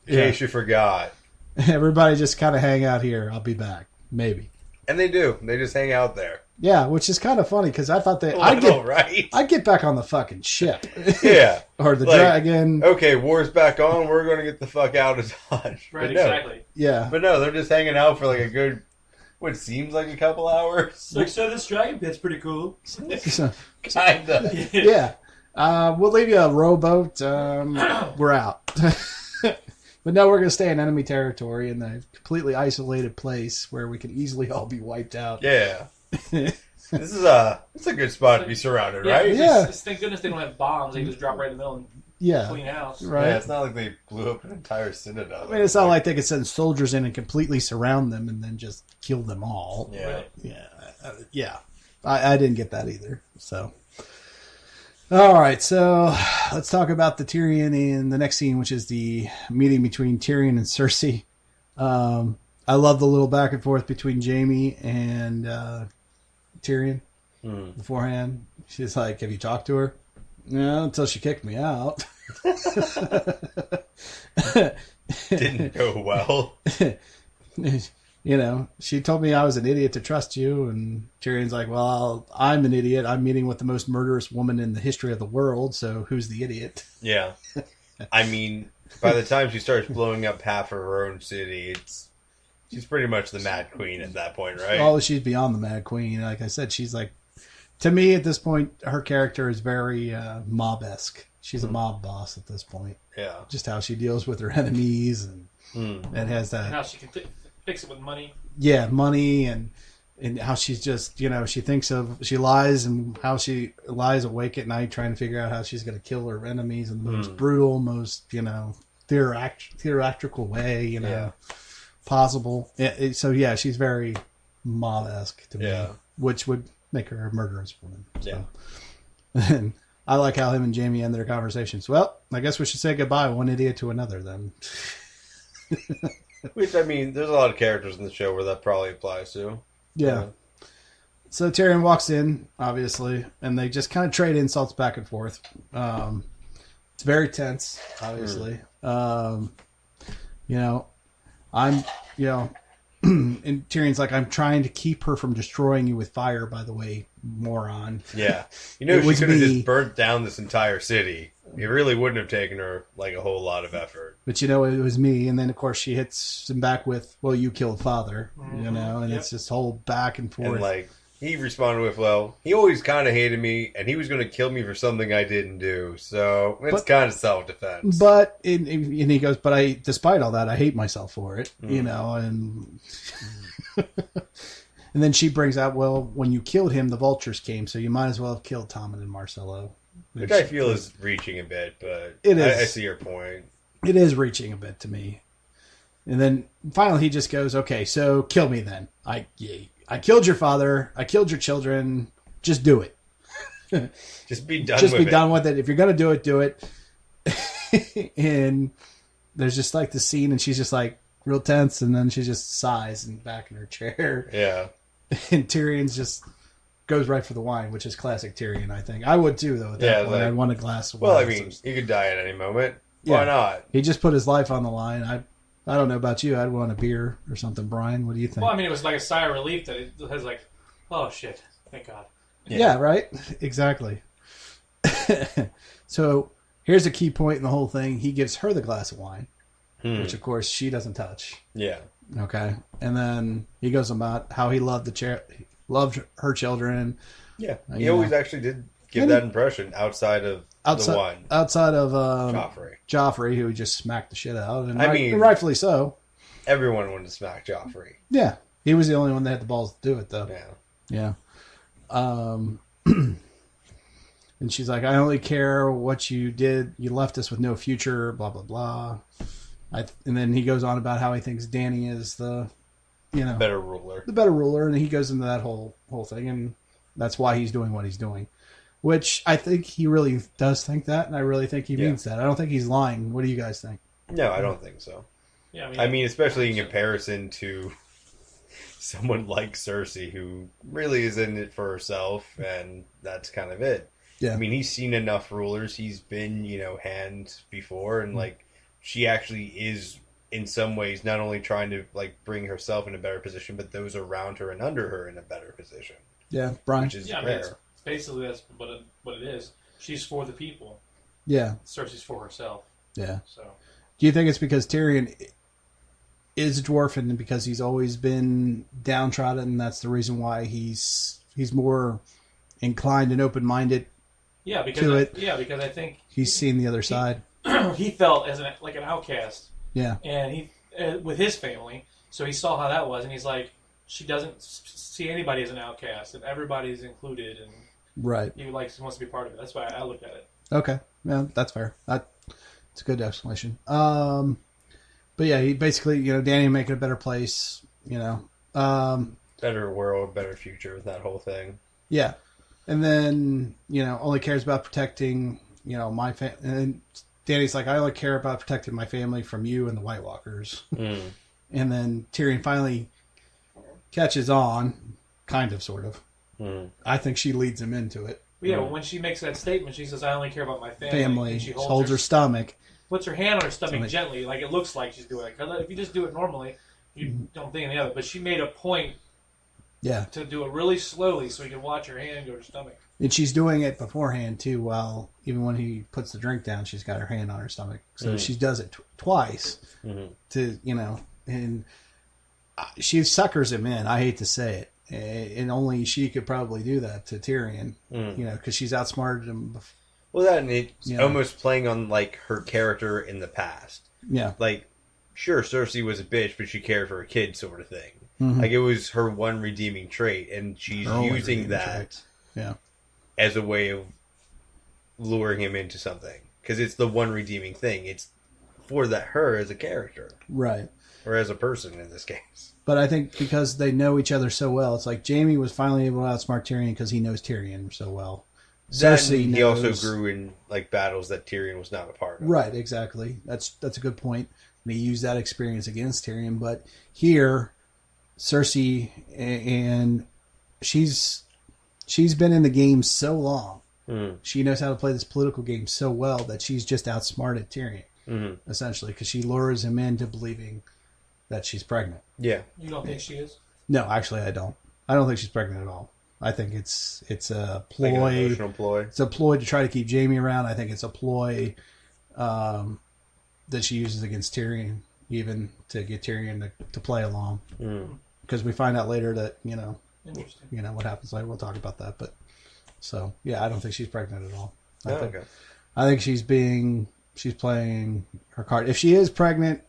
case you forgot. Everybody just kind of hang out here. I'll be back. Maybe. And they do. They just hang out there. Yeah, which is kind of funny because I thought I'd get back on the fucking ship. Yeah. Or the dragon. Okay, war's back on. We're going to get the fuck out of Dodge. Right, exactly. Yeah. But no, they're just hanging out for like a good... What seems like a couple hours. So this dragon pit's pretty cool. Kinda. Yeah. We'll leave you a rowboat. We're out. But no, we're going to stay in enemy territory in a completely isolated place where we can easily all be wiped out. Yeah. It's a good spot to be surrounded, right? Yeah. Thank goodness they don't have bombs. They can just drop right in the middle and clean house. Right. Yeah, it's not like they blew up an entire citadel. I mean, it's not like they could send soldiers in and completely surround them and then just kill them all. Yeah. Yeah. I didn't get that either. So, all right. So let's talk about the Tyrion in the next scene, which is the meeting between Tyrion and Cersei. I love the little back and forth between Jaime and Tyrion beforehand. She's like, have you talked to her? No, until she kicked me out. Didn't go well. She told me I was an idiot to trust you, and Tyrion's like, well, I'm an idiot. I'm meeting with the most murderous woman in the history of the world, so who's the idiot? Yeah. I mean, by the time she starts blowing up half of her own city, she's pretty much the Mad Queen at that point, right? Oh, she's beyond the Mad Queen. Like I said, she's like, to me at this point, her character is very mob-esque. She's a mob boss at this point. Yeah. Just how she deals with her enemies and has that. And how she can fix it with money. Yeah, money and how she's just, she lies and how she lies awake at night trying to figure out how she's going to kill her enemies in the most brutal, most, theatrical way, possible. So, she's very mob-esque to me, which would make her a murderous woman. So. Yeah. And I like how him and Jaime end their conversations. Well, I guess we should say goodbye, one idiot to another then. Which, I mean, there's a lot of characters in the show where that probably applies to. Yeah. So Tyrion walks in, obviously, and they just kind of trade insults back and forth. It's very tense, obviously. And Tyrion's like, I'm trying to keep her from destroying you with fire, by the way, moron. Yeah. She could have just burnt down this entire city. It really wouldn't have taken her, like, a whole lot of effort. But, it was me. And then, of course, she hits him back with, well, you killed father, and it's this whole back and forth. And, like, he responded with, well, he always kind of hated me, and he was going to kill me for something I didn't do. So it's kind of self-defense. But, and he goes, but despite all that, I hate myself for it, and... And then she brings out, well, when you killed him, the vultures came, so you might as well have killed Tommen and Marcello. Which I feel is reaching a bit, but it is. I see your point. It is reaching a bit to me. And then finally he just goes, okay, so kill me then. I killed your father. I killed your children. Just do it. Just be done with it. Just be done with it. If you're going to do it. And there's just like the scene, and she's just like real tense, and then she just sighs and back in her chair. Yeah. And Tyrion's just goes right for the wine, which is classic Tyrion, I think. I would too, though. At that point, I'd want a glass of wine. Well, I mean, he could die at any moment. Why not? He just put his life on the line. I don't know about you. I'd want a beer or something. Brian, what do you think? Well, I mean, it was like a sigh of relief that it was like, oh shit, thank God. Yeah, right? Exactly. So here's a key point in the whole thing. He gives her the glass of wine, which of course she doesn't touch. Yeah. Okay. And then he goes about how he loved loved her children. Yeah. He always actually did give that impression outside of the wine. Outside of Joffrey, who just smacked the shit out. And and rightfully so. Everyone wanted to smack Joffrey. Yeah. He was the only one that had the balls to do it, though. Yeah. And she's like, I only care what you did. You left us with no future, blah, blah, blah. And then he goes on about how he thinks Dany is the better ruler. And he goes into that whole thing. And that's why he's doing what he's doing. Which I think he really does think that. And I really think he means that. I don't think he's lying. What do you guys think? No, I don't think so. Yeah, I mean especially in comparison to someone like Cersei, who really is in it for herself, and that's kind of it. Yeah. I mean, he's seen enough rulers. He's been, hand before, and she actually is in some ways not only trying to bring herself in a better position, but those around her and under her in a better position. Yeah, Brian. Which is rare. I mean, basically, that's what it is. She's for the people. Yeah. Cersei's for herself. Yeah. So, do you think it's because Tyrion is a dwarf, and because he's always been downtrodden, and that's the reason why he's more inclined and open-minded? Yeah, because I think he's seen the other side. He felt as an outcast. Yeah. And he with his family, so he saw how that was, and he's like, she doesn't see anybody as an outcast, and everybody's included, and he wants to be part of it. That's why I look at it. Okay, yeah, that's fair. It's a good explanation. But yeah, he basically, Dany make it a better place. Better world, better future with that whole thing. Yeah. And then, only cares about protecting, my family. And Dany's like, I only care about protecting my family from you and the White Walkers. And then Tyrion finally catches on, kind of, sort of. I think she leads him into it. Yeah, when she makes that statement, she says, I only care about my family. And she holds her stomach. Puts her hand on her stomach gently, like it looks like she's doing it. Because if you just do it normally, you don't think any of it. But she made a point to do it really slowly so you can watch her hand go to her stomach. And she's doing it beforehand, too, while even when he puts the drink down, she's got her hand on her stomach. So she does it twice to, and she suckers him in. I hate to say it. And only she could probably do that to Tyrion, because she's outsmarted him before. Well, that and it's almost playing on her character in the past. Yeah, sure, Cersei was a bitch, but she cared for her kid, sort of thing. It was her one redeeming trait, and she's using that as a way of luring him into something, because it's the one redeeming thing. It's for her as a character, right, or as a person in this case. But I think because they know each other so well, it's like Jaime was finally able to outsmart Tyrion because he knows Tyrion so well. Cersei he also grew in battles that Tyrion was not a part of. Right, exactly. That's a good point. and he used that experience against Tyrion. But here, Cersei, and she's been in the game so long. She knows how to play this political game so well that she's just outsmarted Tyrion, essentially, because she lures him into believing that she's pregnant. Yeah. You don't think she is? No, actually, I don't. I don't think she's pregnant at all. I think it's a ploy. Like an emotional ploy. It's a ploy to try to keep Jaime around. I think it's a ploy that she uses against Tyrion, even to get Tyrion to play along. Because we find out later that, what happens later. We'll talk about that. But so, yeah, I don't think she's pregnant at all. I think she's playing her card. If she is pregnant,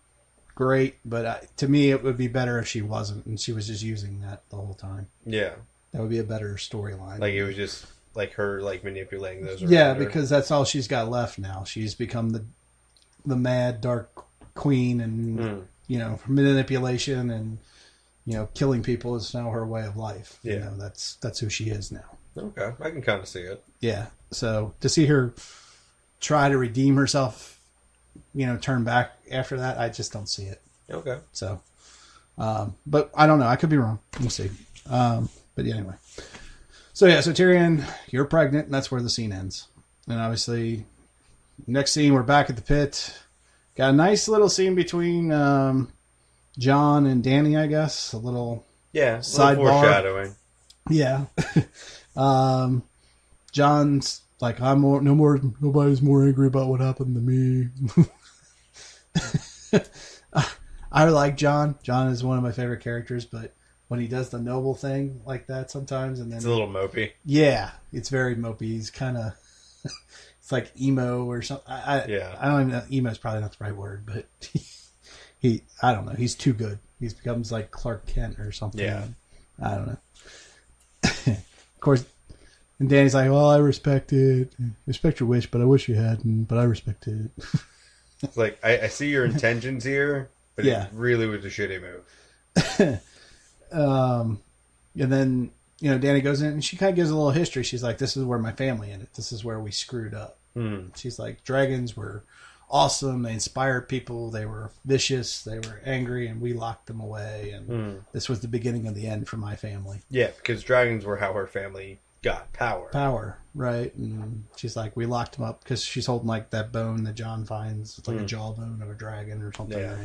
great. But to me, it would be better if she wasn't, and she was just using that the whole time. Yeah. That would be a better storyline. Like, it was just like her manipulating those around. Yeah, because that's all she's got left now. She's become the mad, dark queen, and, manipulation and, killing people is now her way of life. Yeah. That's who she is now. Okay, I can kind of see it. Yeah, so to see her try to redeem herself, turn back after that, I just don't see it. Okay. So, but I don't know. I could be wrong. We'll see. But anyway. So Tyrion, you're pregnant, and that's where the scene ends. And obviously, next scene, we're back at the pit. Got a nice little scene between Jon and Dany, I guess. A little sidebar. Foreshadowing. Yeah. Jon's like, nobody's more angry about what happened to me. I like Jon. Jon is one of my favorite characters, but when he does the noble thing like that sometimes, and then it's a little mopey. Yeah, it's very mopey. He's kind of, it's like emo or something. I don't even know. Emo is probably not the right word, but I don't know. He's too good. He becomes like Clark Kent or something. Yeah. I don't know. Of course, and Danny's like, well, I respect it. Respect your wish, but I wish you hadn't, but I respect it. It's like, I see your intentions here, but it really was a shitty move. And then, Dany goes in and she kind of gives a little history. She's like, this is where my family ended. This is where we screwed up. She's like, dragons were awesome. They inspired people. They were vicious. They were angry, and we locked them away. And this was the beginning of the end for my family. Yeah, because dragons were how her family got power. Power, right? And she's like, we locked them up because she's holding like that bone that Jon finds. It's like a jawbone of a dragon or something. Yeah.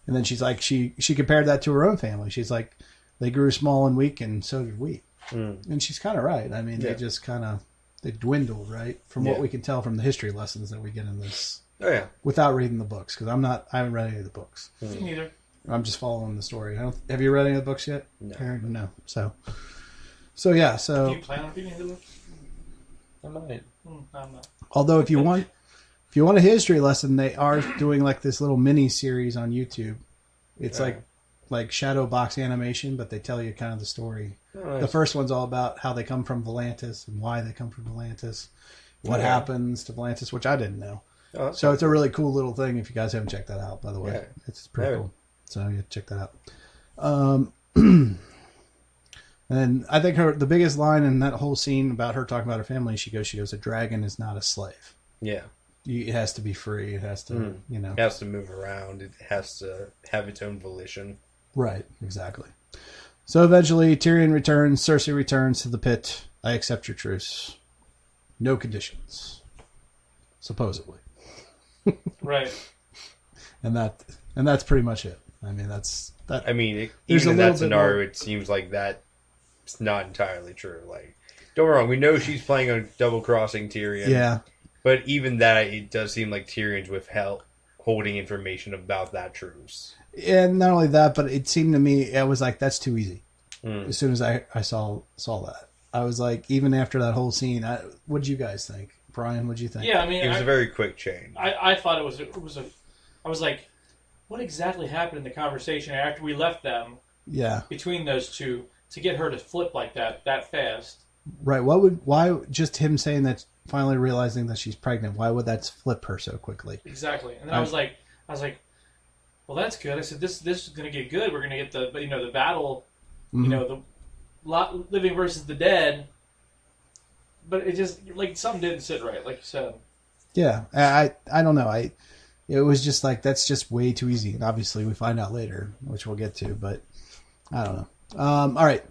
And then she's like, she compared that to her own family. She's like, they grew small and weak, and so did we. And she's kind of right. I mean, they just kind of, they dwindled, right? From what we can tell from the history lessons that we get in this. Oh, yeah. Without reading the books, because I haven't read any of the books. Me neither. I'm just following the story. Have you read any of the books yet? No. Aaron? No. So yeah. So. Do you plan on reading the books? I might. I'm not. Although, if you want a history lesson, they are doing like this little mini series on YouTube. It's like shadow box animation, but they tell you kind of the story. Oh, nice. The first one's all about how they come from Volantis and why they come from Volantis, what happens to Volantis, which I didn't know. Oh, so it's a really cool little thing. If you guys haven't checked that out, by the way, it's pretty cool. So yeah, check that out. And I think the biggest line in that whole scene about her talking about her family, she goes, a dragon is not a slave. Yeah. It has to be free. It has to, It has to move around. It has to have its own volition. Right, exactly. So eventually Tyrion returns, Cersei returns to the pit. I accept your truce. No conditions. Supposedly. Right. And that's pretty much it. I mean, that's that. I mean, even in that scenario, it seems like that's not entirely true. Like, don't get me wrong, we know she's planning on double-crossing Tyrion. Yeah. But even that, it does seem like Tyrion's withholding information about that truce. And not only that, but it seemed to me, I was like, that's too easy. As soon as I saw that. I was like, even after that whole scene, what did you guys think? Brian, what did you think? Yeah, I mean... It was a very quick change. I thought it was I was like, what exactly happened in the conversation after we left them? Yeah. Between those two, to get her to flip like that fast. Right. Why just him saying that, finally realizing that she's pregnant, why would that flip her so quickly? Exactly. And then I was like, well, that's good. I said, this is going to get good. We're going to get the battle, the living versus the dead. But it just, like, something didn't sit right, like you said. Yeah. I don't know. it was just like, that's just way too easy. And obviously we find out later, which we'll get to, but I don't know. All right.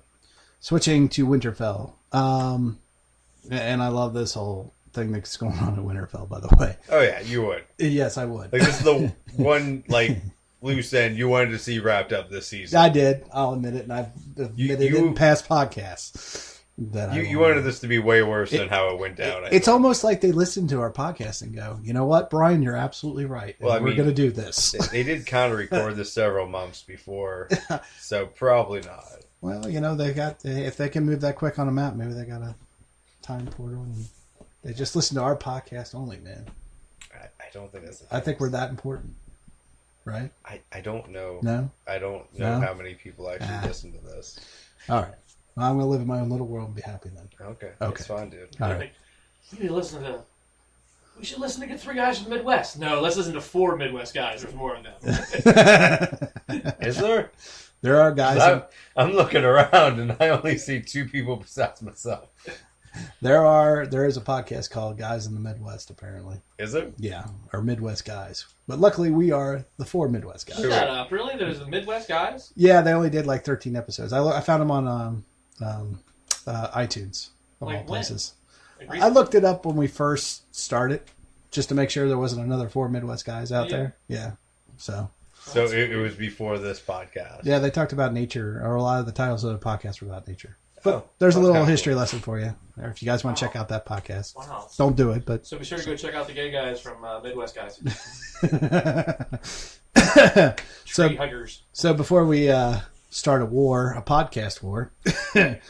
Switching to Winterfell. And I love this whole thing that's going on in Winterfell, by the way. Oh yeah, you would. Yes, I would. Like, this is the one, like, loose end you wanted to see wrapped up this season. I did. I'll admit it, and I've admitted it in past podcasts. You wanted this to be way worse than how it went down. It's almost like they listened to our podcast and go, you know what, Brian, you're absolutely right. Well, we're going to do this. They did kind of record this several months before, so probably not. Well, you know, if they can move that quick on a map, maybe they got a time portal. And they just listen to our podcast only, man. I don't think that's. I think we're that important, right? I don't know. No, I don't know how many people actually listen to this. All right, well, I'm gonna live in my own little world and be happy then. Okay, that's fine, dude. All right. We should listen to 3 guys from the Midwest. No, let's listen to 4 Midwest guys. There's more of them. Is there? There are guys. I'm looking around and I only see 2 people besides myself. There is a podcast called Guys in the Midwest, apparently. Is it? Yeah, or Midwest Guys. But luckily we are the 4 Midwest guys. Shut up. Really? There's the Midwest guys? Yeah, they only did like 13 episodes. I found them on iTunes, of all places. I looked it up when we first started, just to make sure there wasn't another 4 Midwest guys out there. Yeah. So it was before this podcast. Yeah, they talked about nature, or a lot of the titles of the podcast were about nature. But there's a little history lesson for you, or if you guys want to check out that podcast. Wow. Don't do it, but... So be sure to go check out the gay guys from Midwest Guys. Tree huggers. So before we start a podcast war, at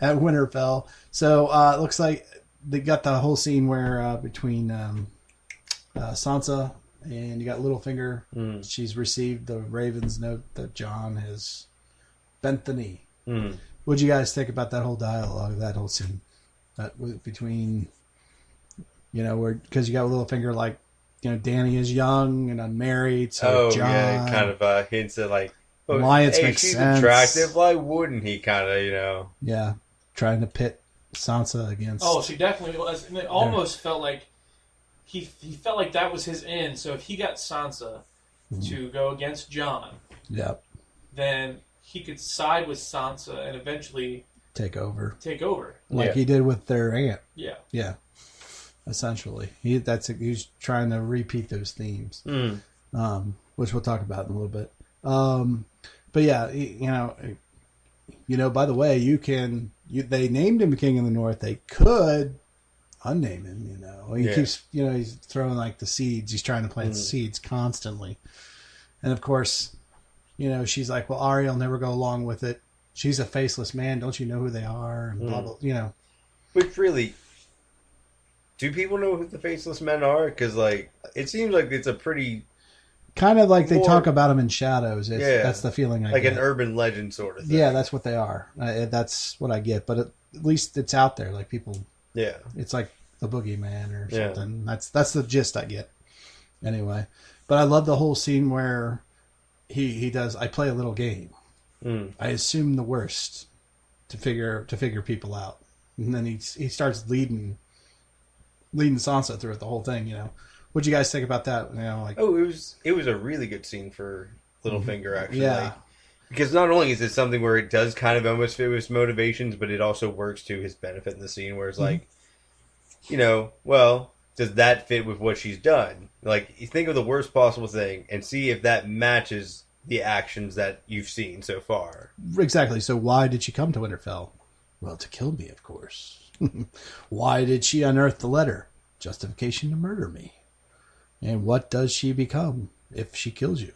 Winterfell, so it looks like they got the whole scene where between Sansa and you got Littlefinger. She's received the Raven's note that Jon has bent the knee. What'd you guys think about that whole dialogue, that whole scene? That between, you know, where, because you got Littlefinger, like, you know, Dany is young and unmarried, so Jon... yeah, kind of hints at, like, alliance hey, makes she's sense. Attractive, why wouldn't he kind of, you know... Yeah, trying to pit Sansa against... Oh, she definitely was. And it almost felt like he felt like that was his end. So if he got Sansa to go against Jon, then he could side with Sansa and eventually take over, like he did with their aunt. Yeah. Essentially, he's trying to repeat those themes, which we'll talk about in a little bit. But yeah, you know. By the way, they named him King of the North. They could unname him. You know, he keeps. You know, he's throwing like the seeds. He's trying to plant the seeds constantly, and of course, you know, she's like, "Well, Arya will never go along with it. She's a faceless man. Don't you know who they are?" And blah blah. You know, which really. Do people know who the faceless men are? Because, like, it seems like it's a pretty... Kind of like they talk about them in shadows. That's the feeling I get. Like an urban legend sort of thing. Yeah, that's what they are. That's what I get. But at least it's out there. Like, people... Yeah. It's like the boogeyman or something. Yeah. That's the gist I get. Anyway. But I love the whole scene where he does... I play a little game. I assume the worst to figure people out. And then he starts leading Sansa through it, the whole thing, you know. What'd you guys think about that? You know, like, it was a really good scene for Littlefinger, actually. Yeah. Like, because not only is it something where it does kind of almost fit his motivations, but it also works to his benefit in the scene, where it's like, you know, well, does that fit with what she's done? Like, you think of the worst possible thing and see if that matches the actions that you've seen so far. Exactly. So why did she come to Winterfell? Well, to kill me, of course. Why did she unearth the letter? Justification to murder me. And what does she become if she kills you?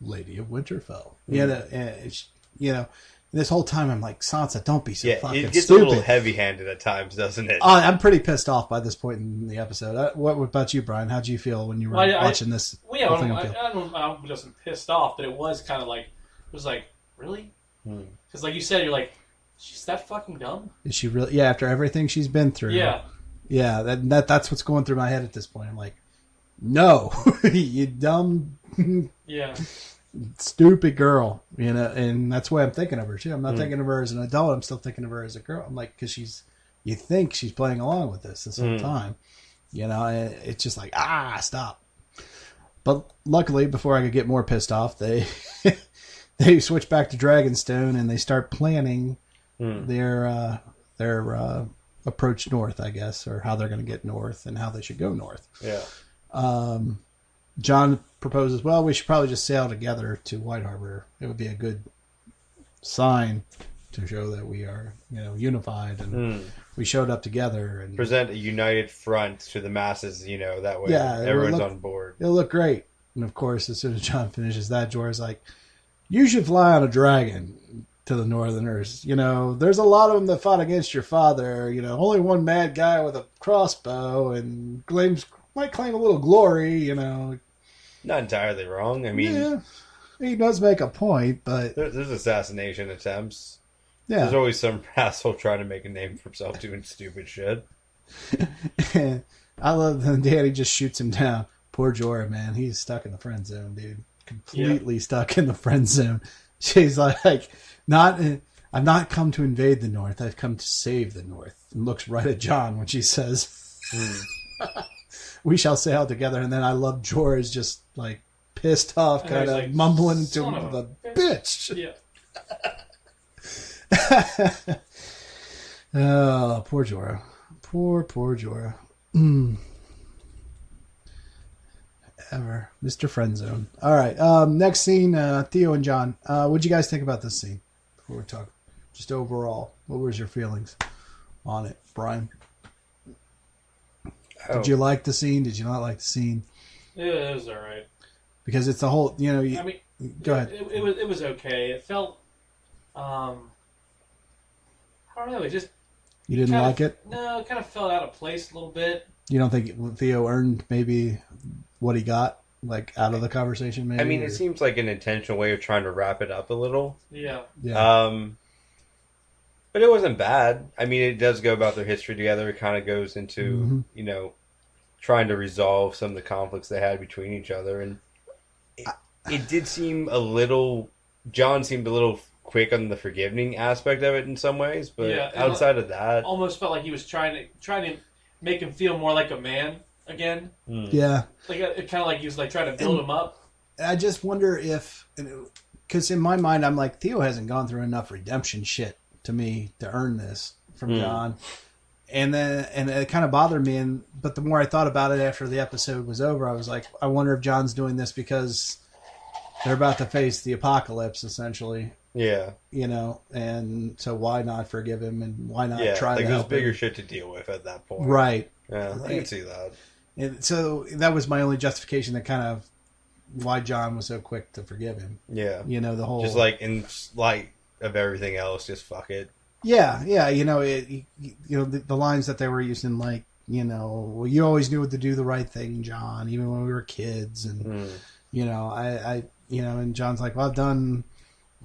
Lady of Winterfell. You know, this whole time I'm like, Sansa, don't be so fucking stupid. It gets a little heavy-handed at times, doesn't it? I'm pretty pissed off by this point in the episode. What about you, Brian? How'd you feel when you were watching this? I wasn't pissed off, but it was kind of like, really? Because like you said, you're like, she's that fucking dumb? Is she really? Yeah, after everything she's been through. Yeah. Yeah, that's what's going through my head at this point. I'm like, no, you dumb, stupid girl. You know, and that's why I'm thinking of her too. I'm not thinking of her as an adult. I'm still thinking of her as a girl. I'm like, because you think she's playing along with this whole time. You know, it's just like, stop. But luckily, before I could get more pissed off, they they switch back to Dragonstone and they start planning their approach north, I guess, or how they're going to get north and how they should go north. Yeah. John proposes, well, we should probably just sail together to White Harbor. It would be a good sign to show that we are, unified and we showed up together and present a united front to the masses. That way, everyone's on board. It'll look great. And of course, as soon as John finishes that, Jorah's like, "You should fly on a dragon." To the Northerners, there's a lot of them that fought against your father. Only one mad guy with a crossbow and might claim a little glory. Not entirely wrong. I mean, he does make a point, but there's assassination attempts. Yeah, there's always some asshole trying to make a name for himself doing stupid shit. I love that Danny just shoots him down. Poor Jorah, man, he's stuck in the friend zone, dude. Completely stuck in the friend zone. She's like, I've not come to invade the North. I've come to save the North. And looks right at John when she says, "We shall sail together." And then I love Jorah's just like pissed off, kind of like, mumbling to him, the bitch. Yeah. Oh, poor Jorah. Poor Jorah. Ever. Mr. Friendzone. All right. Next scene, Theo and John. What'd you guys think about this scene? Before we talk, just overall, what was your feelings on it, Brian? Did you like the scene? Did you not like the scene? Yeah, it was all right. Because it's the whole, go ahead. It was okay. It felt, I don't know. It just you didn't like it? No, it kind of fell out of place a little bit. You don't think Theo earned maybe what he got, like, out of the conversation, maybe? I mean, it seems like an intentional way of trying to wrap it up a little. Yeah. But it wasn't bad. I mean, it does go about their history together. It kind of goes into, trying to resolve some of the conflicts they had between each other. And it did seem John seemed a little quick on the forgiving aspect of it in some ways, but outside of that, almost felt like he was trying to make him feel more like a man again. Yeah, like it kind of like he was like trying to build him up. I just wonder if, because in my mind, I'm like, Theo hasn't gone through enough redemption shit to me to earn this from John, and it kind of bothered me. But the more I thought about it after the episode was over, I was like, I wonder if John's doing this because they're about to face the apocalypse, essentially. Yeah. And so why not forgive him and why not try to help him? There's bigger shit to deal with at that point. Right. Yeah, I can see that. And so that was my only justification, that kind of why John was so quick to forgive him. Yeah. The whole... Just like in light of everything else, just fuck it. Yeah. The lines that they were using, like, well, you always knew to do the right thing, John, even when we were kids. And, and John's like, well, I've done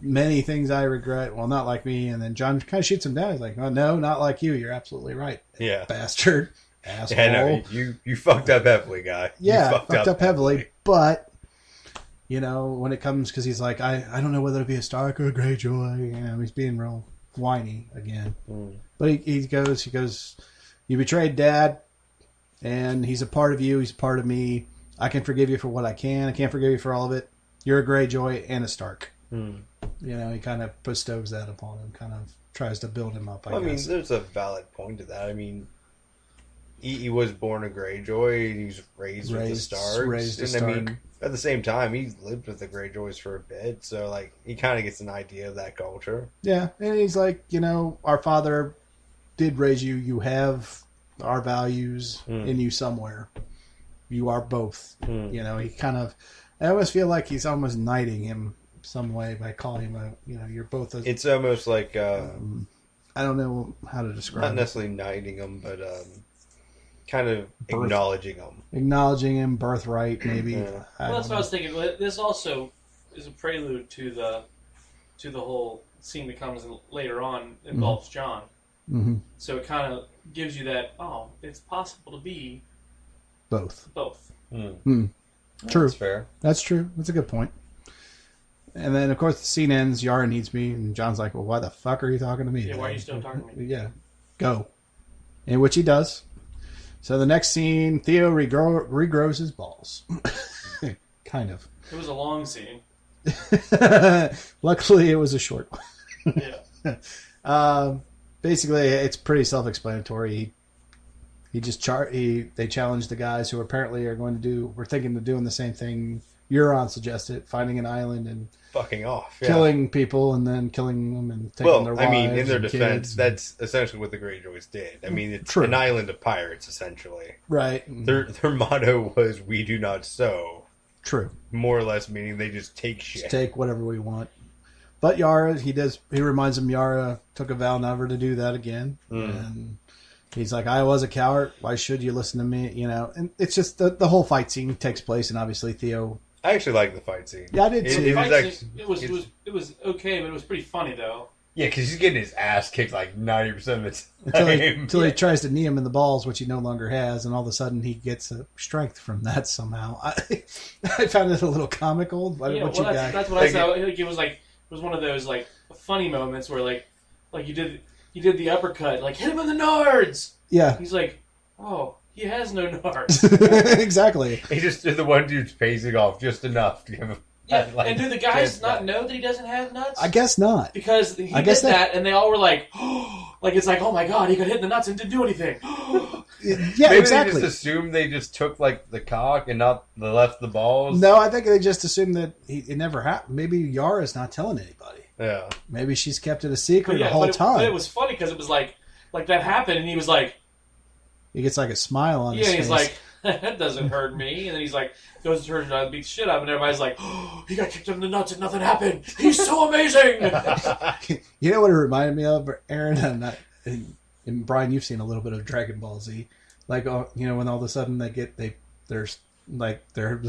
many things I regret. Well, not like me. And then John kind of shoots him down. He's like, oh, no, not like you. You're absolutely right. Yeah. Bastard. Asshole. Yeah, no, you fucked up heavily, guy. Yeah, fucked up heavily. But, when it comes, because he's like, I don't know whether to be a Stark or a Greyjoy. He's being real whiny again. But he goes, you betrayed Dad, and he's a part of you. He's a part of me. I can forgive you for what I can. I can't forgive you for all of it. You're a Greyjoy and a Stark. He kind of bestows that upon him, kind of tries to build him up, I guess. I mean, there's a valid point to that. I mean, he was born a Greyjoy, and he's raised with the Starks. I mean, at the same time, he lived with the Greyjoys for a bit, so, like, he kind of gets an idea of that culture. Yeah, and he's like, our father did raise you. You have our values in you somewhere. You are both. He kind of... I almost feel like he's almost knighting him some way by calling him you're both a... It's almost like... I don't know how to describe it. Not necessarily knighting him, but kind of acknowledging him. Acknowledging him, birthright, maybe. Yeah. Well, that's what I was thinking. This also is a prelude to the whole scene that comes later on, involves John. Mm-hmm. So it kind of gives you that, it's possible to be... Both. True. That's fair. That's true. That's a good point. And then, of course, the scene ends. Yara needs me. And John's like, well, why the fuck are you talking to me? Yeah, why are you still talking to me? Yeah. Go. And which he does. So the next scene, Theo regrows his balls. Kind of. It was a long scene. Luckily, it was a short one. Yeah. Basically, it's pretty self-explanatory. They challenged the guys who apparently were thinking of doing the same thing. Euron suggested finding an island and fucking off, killing people and then killing them and taking their wives. I mean, in their defense, kids. That's essentially what the Greyjoys did. I mean, it's True. an island of pirates, essentially. Right. Their motto was, "We do not sow." True. More or less, meaning they just take shit. Just take whatever we want. But Yara, he reminds him Yara took a vow never to do that again. And he's like, I was a coward. Why should you listen to me? You know, and it's just the whole fight scene takes place, and obviously Theo. I actually like the fight scene. Yeah, I did too. It was okay, but it was pretty funny though. Yeah, because he's getting his ass kicked like 90% of the time. Until he tries to knee him in the balls, which he no longer has, and all of a sudden he gets a strength from that somehow. I found it a little comical. That's what I saw. It was one of those like funny moments where like you did the uppercut, like hit him in the nards. Yeah. He's like, oh, he has no nards. Exactly. He just did the one dude's pacing off just enough to give him. Yeah, and do the guys not know that he doesn't have nuts? I guess not. Because he did that, and they all were like, oh, like it's like, oh my god, he got hit in the nuts and didn't do anything. Yeah, maybe exactly. They just assumed they just took like the cock and not left the balls. No, I think they just assumed that it never happened. Maybe Yara's not telling anybody. Yeah. Maybe she's kept it a secret the whole time. time. But it was funny because it was like that happened, and he was like, he gets like a smile on his face. Yeah, he's like, that doesn't hurt me. And then he's like, goes to her and beats shit up, and everybody's like, oh, he got kicked in the nuts and nothing happened. He's so amazing. You know what it reminded me of, Aaron? And Brian, you've seen a little bit of Dragon Ball Z. Like, you know, when all of a sudden they're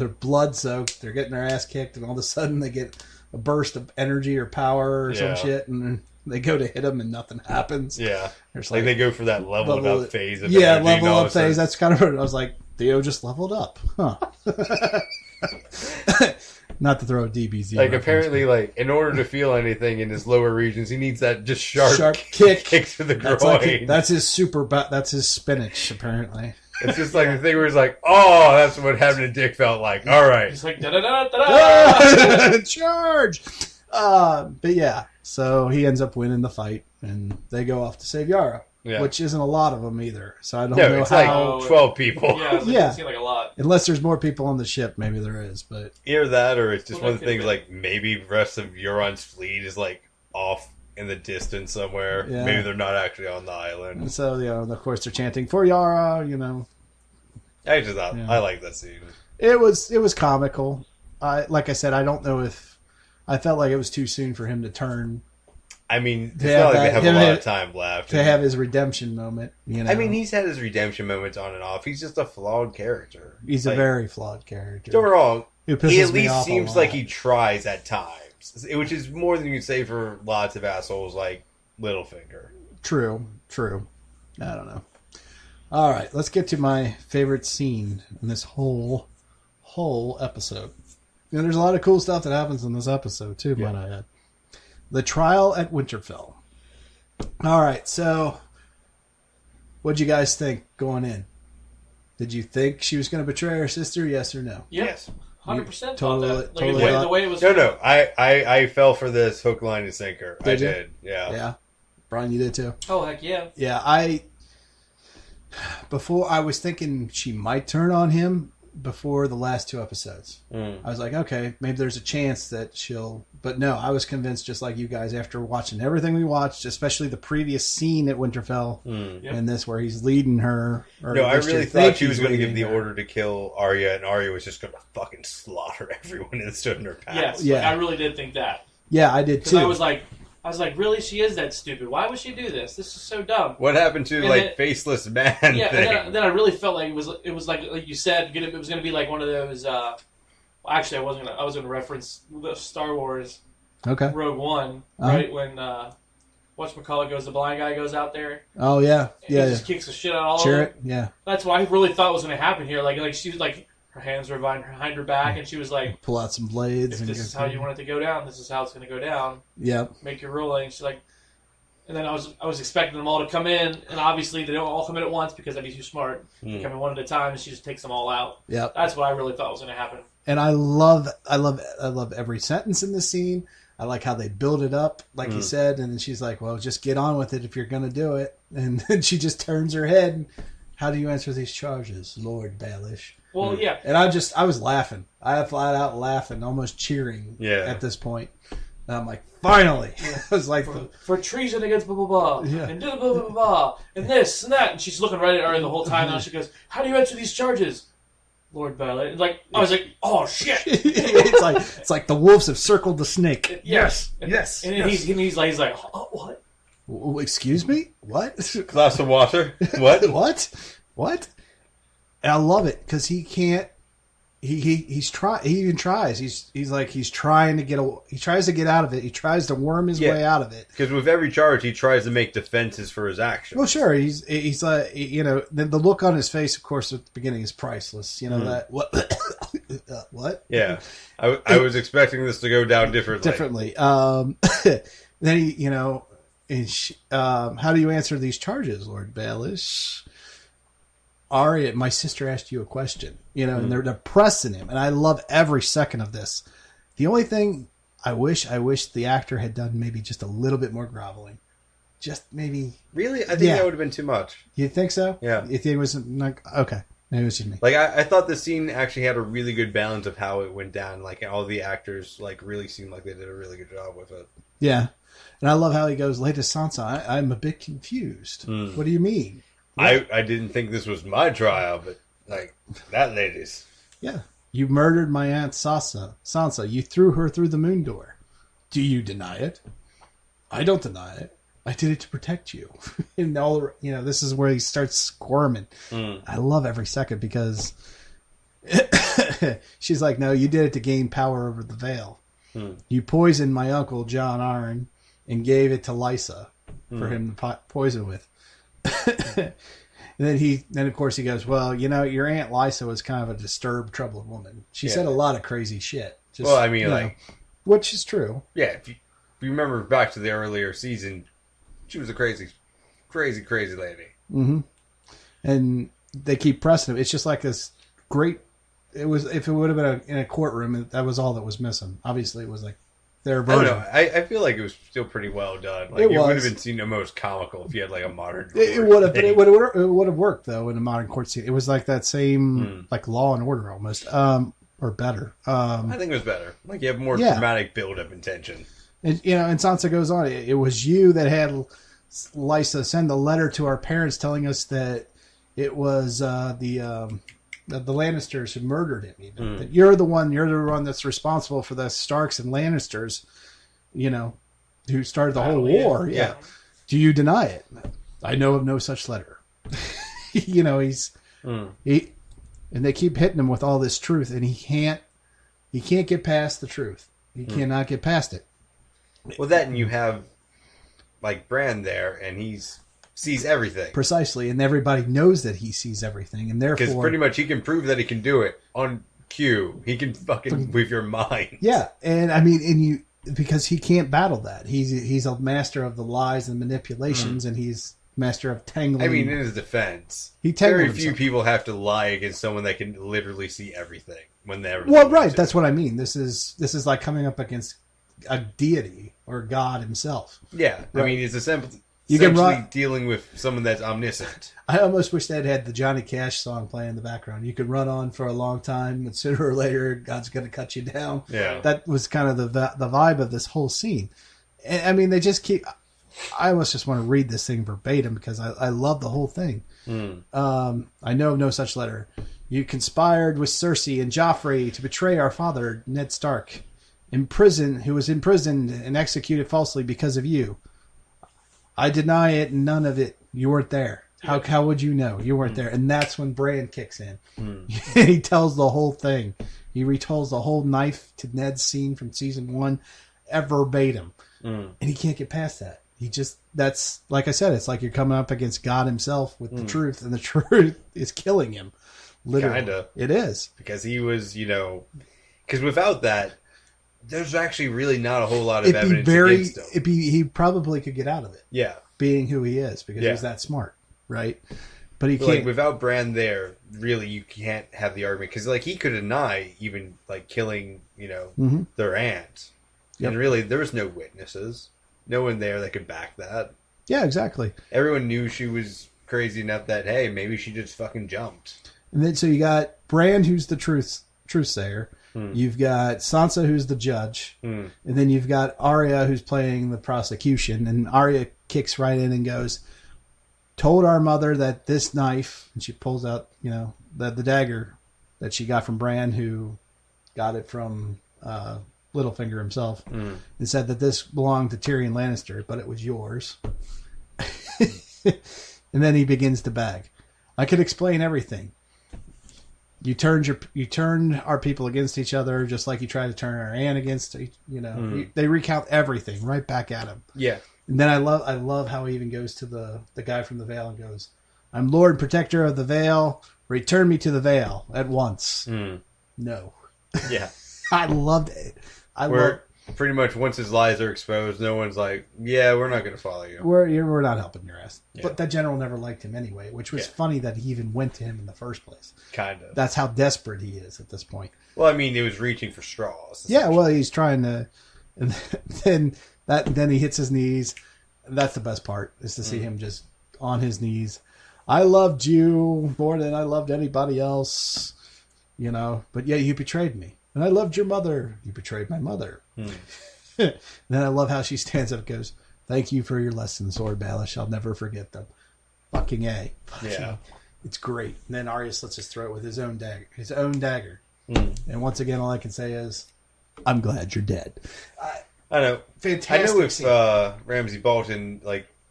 blood soaked, they're getting their ass kicked, and all of a sudden they get a burst of energy or power or some shit, and they go to hit them and nothing happens. Yeah. There's like they go for that level up phase. Of level up phase. That's kind of what I was like, Theo just leveled up. Huh. Not to throw a DBZ. Like apparently, like in order to feel anything in his lower regions, he needs that just sharp kick to the groin. That's his that's his spinach, apparently. It's just like the thing where he's like, oh, that's what having a dick felt like. All right. He's like, da-da-da-da-da! Charge! But yeah, so he ends up winning the fight, and they go off to save Yara, which isn't a lot of them either. So I don't know it's how. Like 12 people. Yeah, it seemed like a lot. Unless there's more people on the ship, maybe there is. But either that, or it's just one of the things like maybe the rest of Euron's fleet is like off in the distance somewhere. Yeah. Maybe they're not actually on the island. And so, of course, they're chanting for Yara. I just thought I like that scene. It was comical. Like I said, I don't know if I felt like it was too soon for him to turn. I mean, it's not like they have a lot of time left to have his redemption moment. I mean, he's had his redemption moments on and off. He's just a flawed character. He's a very flawed character. Don't get me wrong. He at least seems like he tries at times, which is more than you'd say for lots of assholes like Littlefinger. True. I don't know. All right, let's get to my favorite scene in this whole episode. There's a lot of cool stuff that happens in this episode too, might I add. The trial at Winterfell. All right, so what'd you guys think going in? Did you think she was going to betray her sister? Yes or no? Yes, 100%. Totally. The way it was. No. I fell for this hook, line, and sinker. I did. Yeah. Yeah. Brian, you did too. Oh heck yeah. Yeah, Before I was thinking she might turn on him before the last two episodes. I was like, okay, maybe there's a chance that she'll... But no, I was convinced just like you guys after watching everything we watched, especially the previous scene at Winterfell and this where he's leading her. No, I really thought she was going to give the order to kill Arya, and Arya was just going to fucking slaughter everyone that stood in her path. Yes, yeah. I really did think that. Yeah, I did too. I was like, really? She is that stupid. Why would she do this? This is so dumb. What happened to faceless man? Yeah, thing? And then I really felt like it was like you said, it was going to be like one of those. Actually, I was going to reference the Star Wars. Okay. Rogue One, right when whatchamacallit goes, the blind guy goes out there. Oh yeah, and he just kicks the shit out of all of them. Yeah. That's what I really thought was going to happen here. Like she was like. Her hands were behind her back, and she was like, pull out some blades. If this is how you want it to go down, this is how it's going to go down. Yep. Make your ruling. She's like, And then I was expecting them all to come in, and obviously they don't all come in at once because that'd be too smart. They come in one at a time, and she just takes them all out. Yep. That's what I really thought was going to happen. And I love every sentence in the scene. I like how they build it up, like you said, and then she's like, well, just get on with it if you're going to do it. And then she just turns her head. And, how do you answer these charges, Lord Baelish? Well, yeah. And I was laughing. I flat out laughing, almost cheering at this point. And I'm like, finally! I was like, for treason against blah, blah, blah. And blah, blah, blah, blah. And this and that. And she's looking right at her the whole time. Now she goes, how do you answer these charges? Lord Baelish. Like, I was like, oh, shit. it's like the wolves have circled the snake. Yes. And he's like, oh, what? Excuse me? What? Glass of water? What? What? And I love it because he can't. He even tries. He's trying to get. He tries to get out of it. He tries to worm his way out of it. Because with every charge, he tries to make defenses for his actions. Well, sure. He's the look on his face, of course, at the beginning is priceless. That what? What? Yeah, I was expecting this to go down differently. Then he, how do you answer these charges, Lord Baelish? Arya, my sister asked you a question, and they're pressing him, and I love every second of this. The only thing I wish the actor had done maybe just a little bit more groveling, just maybe. Really, I think that would have been too much. You think so? Yeah. You think it was like okay? Maybe it was just me. Like I thought the scene actually had a really good balance of how it went down. Like all the actors really seemed like they did a really good job with it. Yeah, and I love how he goes, Lady Sansa, I'm a bit confused. What do you mean? I didn't think this was my trial, but that lady's. Yeah. You murdered my aunt Sansa. You threw her through the moon door. Do you deny it? I don't deny it. I did it to protect you. And this is where he starts squirming. I love every second because she's like, no, you did it to gain power over the Vale. You poisoned my uncle, John Arryn, and gave it to Lysa for him to poison with. And then of course he goes, well, your Aunt Lysa was kind of a disturbed, troubled woman. She said a lot of crazy shit. Which is true. Yeah, if you remember back to the earlier season, she was a crazy, crazy, crazy lady. Mm-hmm. And they keep pressing him. It's just like this great. It was if it would have been in a courtroom, that was all that was missing. Obviously, it was like their version. I feel like it was still pretty well done. Like it would have been seen the most comical if you had like a modern. It would have, but it would have worked though in a modern court scene. It was like that same like Law and Order almost, or better. I think it was better. Like you have more dramatic build up and tension. And and Sansa goes on. It was you that had Lysa send a letter to our parents telling us that it was the Lannisters who murdered him. Even that you're the one that's responsible for the Starks and Lannisters, who started the whole war. Yeah. Do you deny it? I know of no such letter. He's and they keep hitting him with all this truth, and he can't get past the truth. He cannot get past it. Well, that and you have like Bran there, and sees everything precisely, and everybody knows that he sees everything, and therefore, because pretty much he can prove that he can do it on cue. He can fucking with your mind. Yeah, and I mean, because he can't battle that. He's a master of the lies and manipulations, and he's master of tangling. I mean, in his defense, very few people have to lie against someone that can literally see everything when they're. Well, right. That's what I mean. This is like coming up against a deity or God himself. Yeah, right. I mean, it's essentially dealing with someone that's omniscient. I almost wish they'd had the Johnny Cash song playing in the background. You could run on for a long time, and sooner or later, God's going to cut you down. Yeah, that was kind of the vibe of this whole scene. And I mean, they just keep. I almost just want to read this thing verbatim because I love the whole thing. I know of no such letter. You conspired with Cersei and Joffrey to betray our father, Ned Stark, who was imprisoned and executed falsely because of you. I deny it, none of it. You weren't there. How would you know? You weren't there. And that's when Bran kicks in. He tells the whole thing. He retells the whole knife to Ned scene from season 1 verbatim. And he can't get past that. That's like I said, it's like you're coming up against God himself with the truth, and the truth is killing him. Literally. Kinda. It is. Because he was, because without that, there's actually really not a whole lot of evidence against him. He probably could get out of it. Yeah. Being who he is, because he's that smart, right? But he can't. Like, without Bran there, really, you can't have the argument. Because, like, he could deny even, like, killing, their aunt. Yep. And really, there was no witnesses. No one there that could back that. Yeah, exactly. Everyone knew she was crazy enough that, hey, maybe she just fucking jumped. And then, so you got Bran, who's the truthsayer. You've got Sansa, who's the judge. And then you've got Arya, who's playing the prosecution. And Arya kicks right in and goes, told our mother that this knife, and she pulls out, the dagger that she got from Bran, who got it from Littlefinger himself, and said that this belonged to Tyrion Lannister, but it was yours. And then he begins to beg. I could explain everything. You turned our people against each other, just like you tried to turn our aunt against They recount everything right back at him. Yeah. And then I love how he even goes to the guy from the Vale and goes, I'm Lord Protector of the Vale. Return me to the Vale at once. No. Yeah. I loved it. Pretty much once his lies are exposed, no one's like, yeah, we're not going to follow you. We're not helping your ass. Yeah. But that general never liked him anyway, which was funny that he even went to him in the first place. Kind of. That's how desperate he is at this point. Well, I mean, he was reaching for straws. Yeah, well, he's trying to... And then he hits his knees. That's the best part, is to see him just on his knees. I loved you more than I loved anybody else, but yeah, you betrayed me. And I loved your mother. You betrayed my mother. Then I love how she stands up and goes, thank you for your lessons, Lord Baelish. I'll never forget them. Fucking A. Yeah. It's great. And then Arya slits his throat with his own dagger. And once again, all I can say is, I'm glad you're dead. I know. Fantastic. I know with Ramsay Bolton,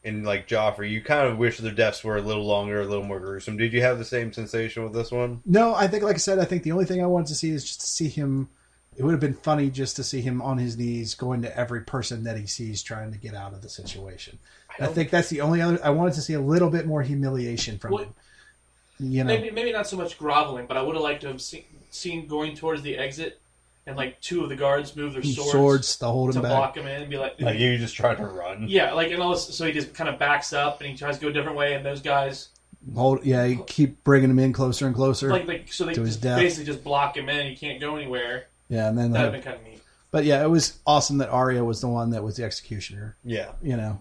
in Joffrey, you kind of wish their deaths were a little longer, a little more gruesome. Did you have the same sensation with this one? No, I think, like I said, the only thing I wanted to see is just to see him. It would have been funny just to see him on his knees, going to every person that he sees, trying to get out of the situation. I think that's the only other. I wanted to see a little bit more humiliation from him. Maybe not so much groveling, but I would have liked to have seen going towards the exit. And two of the guards move their swords to hold him back, block him in, and be like you just trying to run. Yeah, and all this, so he just kind of backs up and he tries to go a different way, and those guys you keep bringing him in closer and closer. So they just basically just block him in. He can't go anywhere. Yeah, and then that'd been kind of neat. But yeah, it was awesome that Arya was the one that was the executioner. Yeah,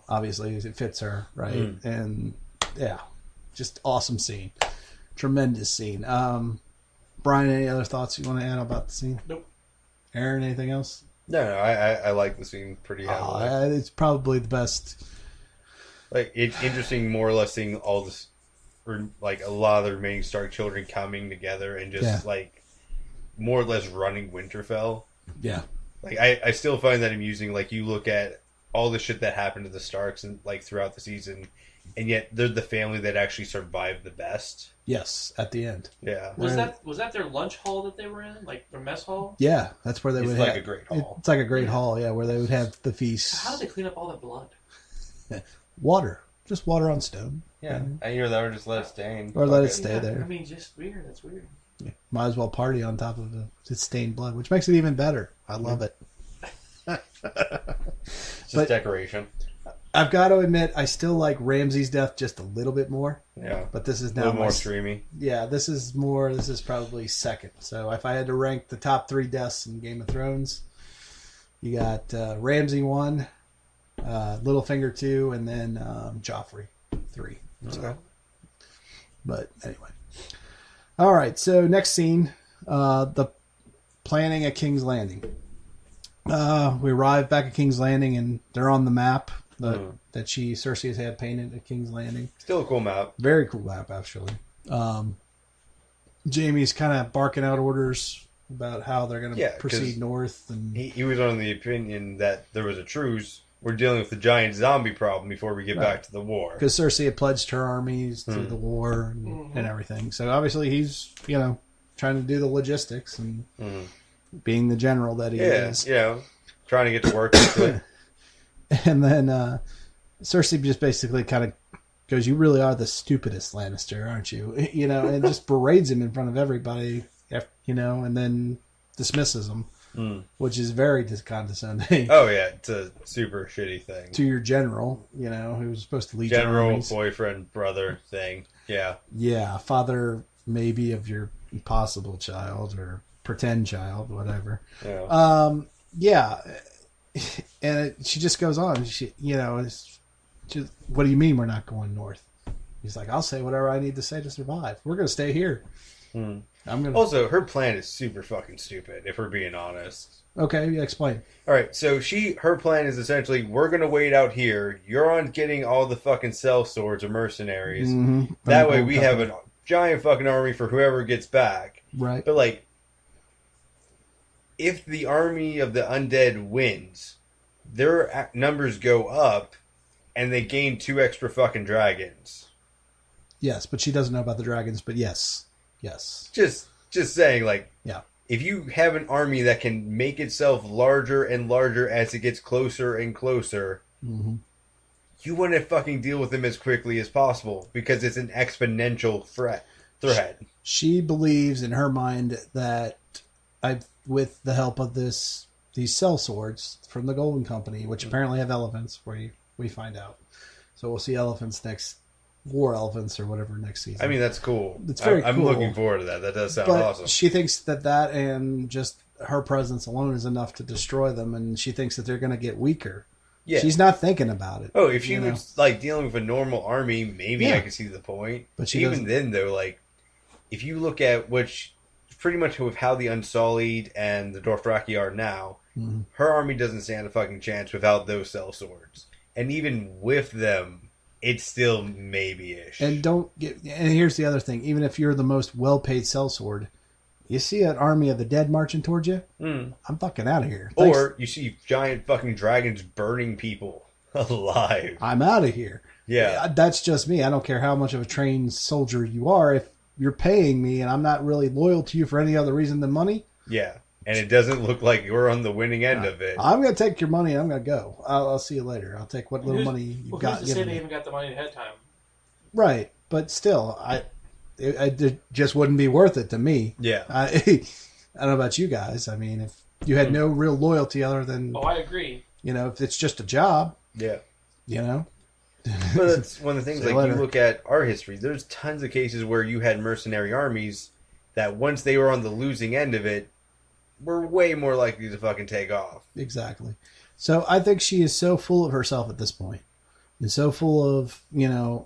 obviously it fits her, right? And yeah, just awesome scene, tremendous scene. Brian, any other thoughts you want to add about the scene? Nope. Aaron, anything else? No, I like the scene pretty heavily. It's probably the best. It's interesting, more or less, seeing all this, or a lot of the remaining Stark children coming together and just more or less running Winterfell. Yeah. I still find that amusing. You look at all the shit that happened to the Starks and throughout the season, and yet they're the family that actually survived the best. Yes, at the end. Yeah. Was that their lunch hall that they were in? Their mess hall? Yeah, that's where they would have. It's a great hall. It's like a great hall, yeah, where they would have the feast. How did they clean up all that blood? Water. Just water on stone. Yeah. I hear that, or just let it stain. Or let it stay there. I mean, just weird. That's weird. Yeah. Might as well party on top of its stained blood, which makes it even better. I love it. Just decoration. I've got to admit, I still like Ramsay's death just a little bit more. Yeah. But this is now a little more streamy. Yeah, this is probably second. So if I had to rank the top 3 deaths in Game of Thrones, you got Ramsay 1, Littlefinger 2, and then Joffrey 3. So, but anyway. All right, so next scene, the planning at King's Landing. We arrive back at King's Landing, and they're on the map that Cersei has had painted at King's Landing. Still a cool map. Very cool map, actually. Jamie's kind of barking out orders about how they're going to proceed north. And he was under the opinion that there was a truce. We're dealing with the giant zombie problem before we get back to the war. Because Cersei had pledged her armies to the war and everything. So obviously he's, trying to do the logistics and being the general that he is. Yeah, trying to get to work into it. And then Cersei just basically kind of goes, "You really are the stupidest Lannister, aren't you?" And just berates him in front of everybody, and then dismisses him. which is very condescending. Oh yeah, it's a super shitty thing. To your general, who's supposed to lead general, armies. boyfriend, brother thing. Yeah. Yeah, father maybe of your possible child or pretend child, whatever. Yeah. And she just goes on. What do you mean we're not going north? He's like, I'll say whatever I need to say to survive. We're going to stay here. Also, her plan is super fucking stupid, if we're being honest. Okay, explain. All right, so her plan is essentially, we're going to wait out here. You're on getting all the fucking sellswords or mercenaries. That way we have a giant fucking army for whoever gets back. Right. But, like, if the army of the undead wins, their numbers go up, and they gain 2 extra fucking dragons. Yes, but she doesn't know about the dragons, but yes. Just saying, like, yeah. If you have an army that can make itself larger and larger as it gets closer and closer, you want to fucking deal with them as quickly as possible because it's an exponential threat. She believes in her mind that with the help of these sellswords from the Golden Company, which apparently have elephants, we find out. So we'll see elephants war elephants or whatever next season. I mean, that's cool. It's very cool. I'm looking forward to that. That does sound awesome. She thinks that and just her presence alone is enough to destroy them, and she thinks that they're going to get weaker. Yeah. She's not thinking about it. Oh, if she was like dealing with a normal army, maybe I could see the point. But even then, though, like if you look at pretty much with how the Unsullied and the Dothraki are now, her army doesn't stand a fucking chance without those sellswords. And even with them, it's still maybe-ish. And here's the other thing. Even if you're the most well-paid sellsword, you see an army of the dead marching towards you, I'm fucking out of here. Thanks. Or you see giant fucking dragons burning people alive. I'm out of here. Yeah. That's just me. I don't care how much of a trained soldier you are. If you're paying me and I'm not really loyal to you for any other reason than money. Yeah. And it doesn't look like you're on the winning end of it. I'm going to take your money and I'm going to go. I'll see you later. I'll take what little money you've got. Who's to say they even got the money ahead of time? Right. But still, it just wouldn't be worth it to me. Yeah. I don't know about you guys. I mean, if you had no real loyalty other than... Oh, I agree. If it's just a job. Yeah. But that's one of the things, like, you look at our history, there's tons of cases where you had mercenary armies that once they were on the losing end of it, were way more likely to fucking take off. Exactly. So I think she is so full of herself at this point, and so full of,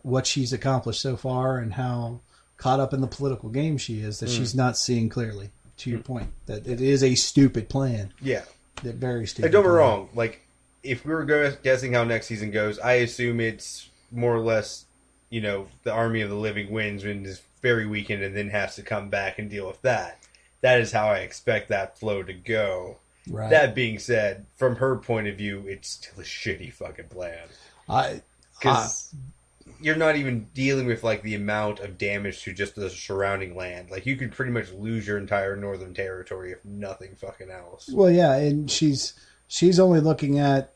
what she's accomplished so far and how caught up in the political game she is, that she's not seeing clearly, to your point, that it is a stupid plan. Yeah. Very stupid. Like, don't get me wrong. Like, if we were guessing how next season goes, I assume it's more or less, the army of the living wins and is very weakened and then has to come back and deal with that. That is how I expect that flow to go. Right. That being said, from her point of view, it's still a shitty fucking plan. Because you're not even dealing with, like, the amount of damage to just the surrounding land. Like, you could pretty much lose your entire northern territory if nothing fucking else. Well, yeah, and she's only looking at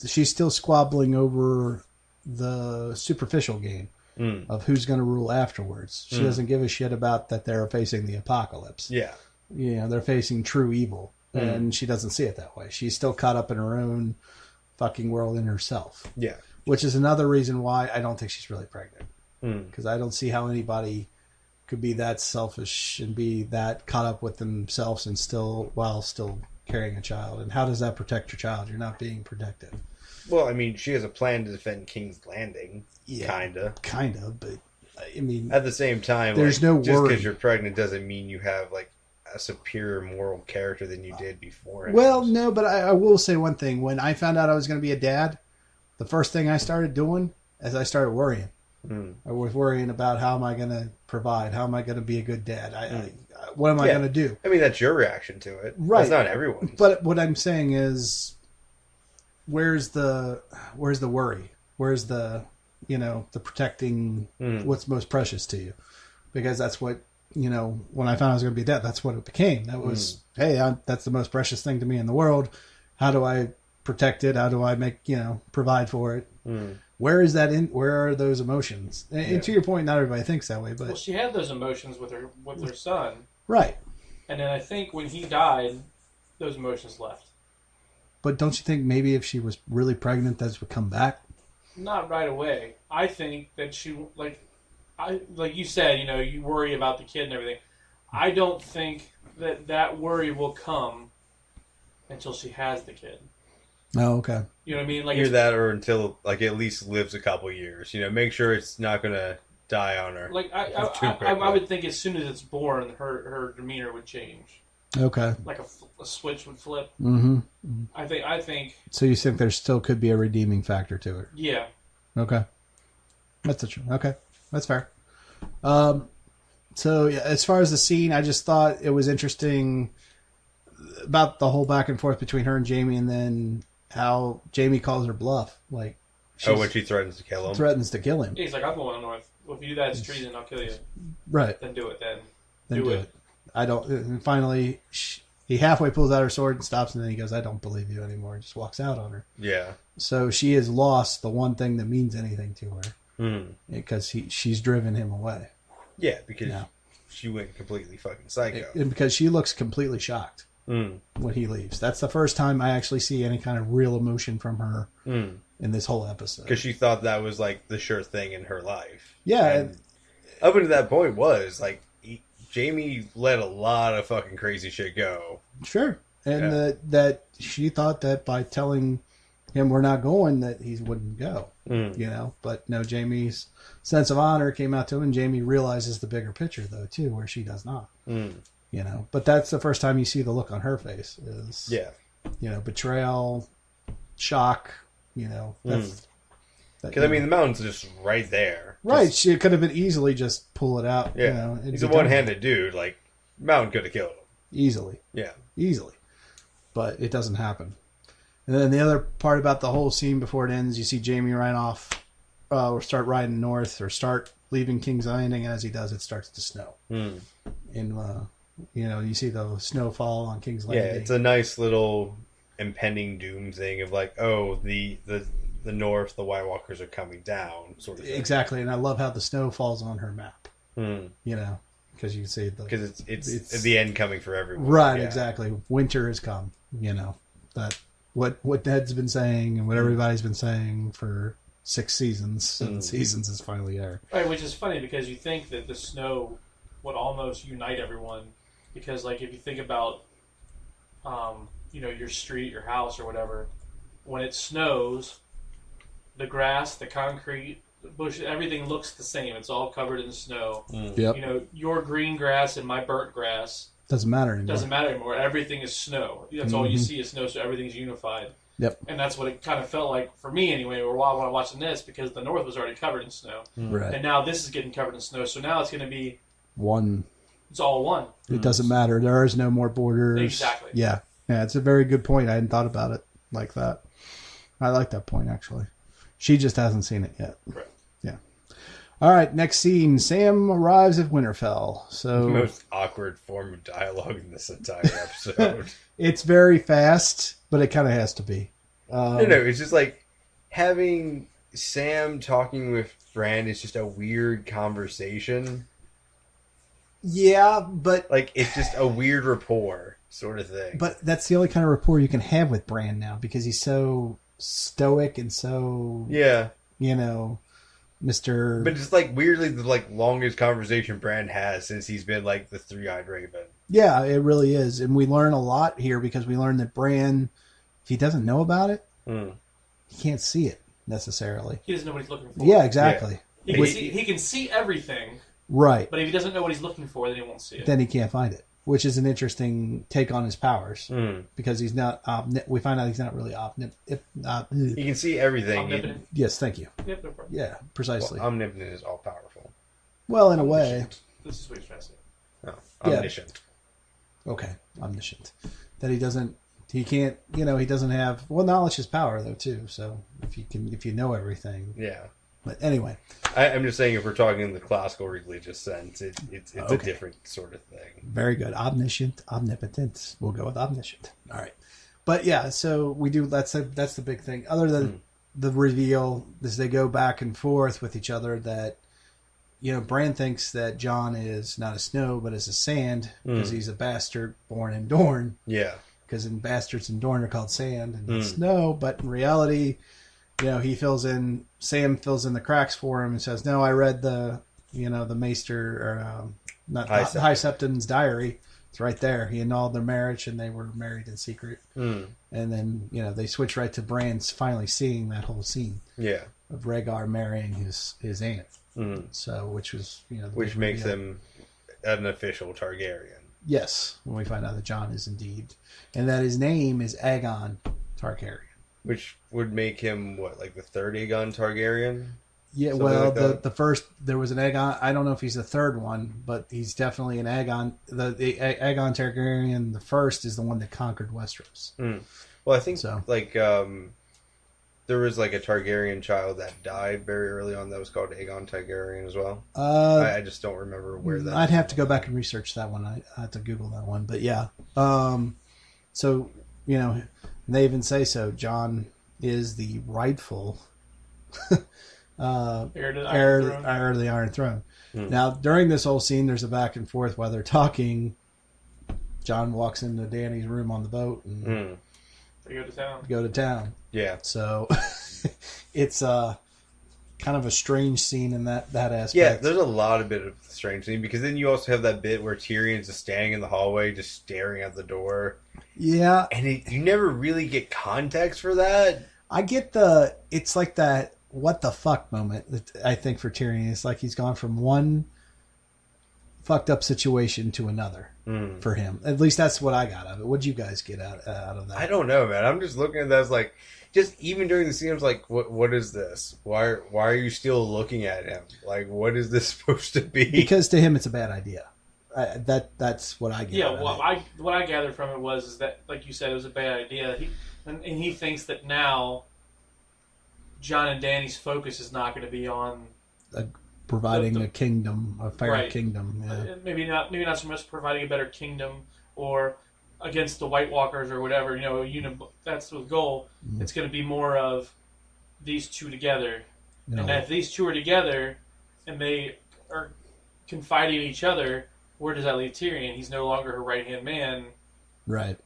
she's still squabbling over the superficial game of who's going to rule afterwards. She doesn't give a shit about that they're facing the apocalypse. Yeah. They're facing true evil. And she doesn't see it that way. She's still caught up in her own fucking world in herself. Yeah. Which is another reason why I don't think she's really pregnant. Because I don't see how anybody could be that selfish and be that caught up with themselves and still carrying a child. And how does that protect your child? You're not being protected. Well, I mean, she has a plan to defend King's Landing. Yeah, kind of, but I mean, at the same time, there's no just worry. because you're pregnant doesn't mean you have like a superior moral character than you did before. Well, no, but I will say one thing. When I found out I was going to be a dad, the first thing I started doing is I started worrying. I was worrying about how am I going to provide? How am I going to be a good dad? What am I going to do? I mean, that's your reaction to it. Right. That's not everyone's. But what I'm saying is, where's the worry? Where's the the protecting what's most precious to you? Because that's what, when I found I was going to be a dad, that's what it became. That was, hey, that's the most precious thing to me in the world. How do I protect it? How do I provide for it? Where is that where are those emotions? And to your point, not everybody thinks that way, but she had those emotions with her son. Right. And then I think when he died, those emotions left. But don't you think maybe if she was really pregnant, those would come back? Not right away. I think that she, like you said, you worry about the kid and everything. I don't think that worry will come until she has the kid. Oh, okay. You know what I mean? Either that or until, like, at least lives a couple years. Make sure it's not going to die on her. Like, I would think as soon as it's born, her demeanor would change. Okay. Like a switch would flip. Mm-hmm. I think. So you think there still could be a redeeming factor to her? Yeah. Okay. Okay. That's fair. So yeah, as far as the scene, I just thought it was interesting about the whole back and forth between her and Jamie, and then how Jamie calls her bluff. Like, when she threatens to kill him. Threatens to kill him. He's like, I'm going north. Well, if you do that, it's treason. I'll kill you. Right. Then do it. Then do it. I don't. And finally, he halfway pulls out her sword and stops, and then he goes, "I don't believe you anymore," and just walks out on her. Yeah. So she has lost the one thing that means anything to her, because she's driven him away. Yeah, because she went completely fucking psycho, and because she looks completely shocked when he leaves. That's the first time I actually see any kind of real emotion from her in this whole episode. Because she thought that was like the sure thing in her life. Yeah, and up until that point was like. Jamie let a lot of fucking crazy shit go. Sure. And that she thought that by telling him we're not going, that he wouldn't go. But no, Jamie's sense of honor came out to him, and Jamie realizes the bigger picture, though, too, where she does not. But that's the first time you see the look on her face is, betrayal, shock, that's... Because, the mountain's just right there. Right. She could have been easily just pull it out. Yeah. He's a one-handed dude. Like, mountain could have killed him. Easily. Yeah. Easily. But it doesn't happen. And then the other part about the whole scene before it ends, you see Jamie ride off, or start riding north, or start leaving King's Landing, and as he does, it starts to snow. And, you see the snowfall on King's Landing. Yeah, it's a nice little impending doom thing of like, oh, the north, the White Walkers are coming down, sort of thing. Exactly, and I love how the snow falls on her map. Because you can see because it's the end coming for everyone. Right, exactly. Winter has come. That what Ned's been saying and what everybody's been saying for 6 seasons, 7 seasons is finally there. Right, which is funny because you think that the snow would almost unite everyone, because like if you think about, your street, your house, or whatever, when it snows. The grass, the concrete, the bush, everything looks the same. It's all covered in snow. Yep. Your green grass and my burnt grass doesn't matter anymore. Everything is snow. That's all you see is snow, so everything's unified. Yep. And that's what it kind of felt like for me anyway, or while I'm watching this, because the north was already covered in snow. Right. And now this is getting covered in snow, so now it's going to be one. It's all one. It doesn't matter. There is no more borders. Exactly. Yeah. Yeah, it's a very good point. I hadn't thought about it like that. I like that point, actually. She just hasn't seen it yet. Right. Yeah. All right, next scene. Sam arrives at Winterfell. So the most awkward form of dialogue in this entire episode. It's very fast, but it kind of has to be. No, it's just like having Sam talking with Bran is just a weird conversation. Yeah, but... Like, it's just a weird rapport sort of thing. But that's the only kind of rapport you can have with Bran now, because he's so... stoic and so Mr. But it's like weirdly the longest conversation Bran has since he's been like the three-eyed raven. Yeah, it really is, and we learn a lot here because we learn that Bran, if he doesn't know about it, he can't see it necessarily. He doesn't know what he's looking for. Yeah, exactly. Yeah. He can see everything, right? But if he doesn't know what he's looking for, then he won't see it. Then he can't find it. Which is an interesting take on his powers, because he's not. We find out he's not really he can see everything. Yes, thank you. Yep, no problem. Yeah, precisely. Well, omnipotent is all powerful. Well, in a way. This is what he's trying to say. Oh, omniscient. Yeah. Okay, omniscient. That he doesn't. He can't. He doesn't have. Well, knowledge is power, though, too. So if you know everything. Yeah. But anyway, I'm just saying if we're talking in the classical religious sense, it's a different sort of thing. Very good. Omniscient, omnipotent. We'll go with omniscient. All right. But yeah, so we do. That's the big thing. Other than the reveal, as they go back and forth with each other, that Bran thinks that Jon is not a snow but is a sand because he's a bastard born in Dorne. Yeah. because in Bastards and Dorne are called sand and snow, but in reality, Sam fills in the cracks for him and says, no, I read the Maester, or High Septon's diary. It's right there. He annulled their marriage and they were married in secret. And then, they switch right to Bran's finally seeing that whole scene. Yeah. Of Rhaegar marrying his aunt. So, which was, which makes him an official Targaryen. Yes. When we find out that Jon is indeed. And that his name is Aegon Targaryen. Which would make him, the third Aegon Targaryen? Yeah, Something well, like the first, there was an Aegon. I don't know if he's the third one, but he's definitely an Aegon. The Aegon Targaryen, the first, is the one that conquered Westeros. Well, I think, so. There was, a Targaryen child that died very early on that was called Aegon Targaryen as well. I just don't remember where that I'd have to go back and research that one. I have to Google that one. But, yeah. So, they even say so. Jon is the rightful... heir to the Iron Throne. Now, during this whole scene, there's a back and forth while they're talking. Jon walks into Dany's room on the boat and they go to town. Yeah. So it's kind of a strange scene in that aspect. Yeah, there's a lot of bit of strange scene because then you also have that bit where Tyrion's just standing in the hallway, just staring at the door. Yeah, and you never really get context for that. I get it's like that. What the fuck moment, I think, for Tyrion. It's like he's gone from one fucked up situation to another for him. At least that's what I got out of it. What'd you guys get out of that? I don't know, man. I'm just looking at that as just even during the scene, I was like, what is this? Why are you still looking at him? What is this supposed to be? Because to him, it's a bad idea. That's what I get. Yeah, what I gathered from it is that, like you said, it was a bad idea. He thinks that now Jon and Dany's focus is not going to be on providing a kingdom, a fair kingdom. Yeah. Maybe not so much providing a better kingdom or against the White Walkers or whatever. That's the goal. It's going to be more of these two together, and if these two are together and they are confiding in each other, where does that leave Tyrion? He's no longer her right-hand man. Right.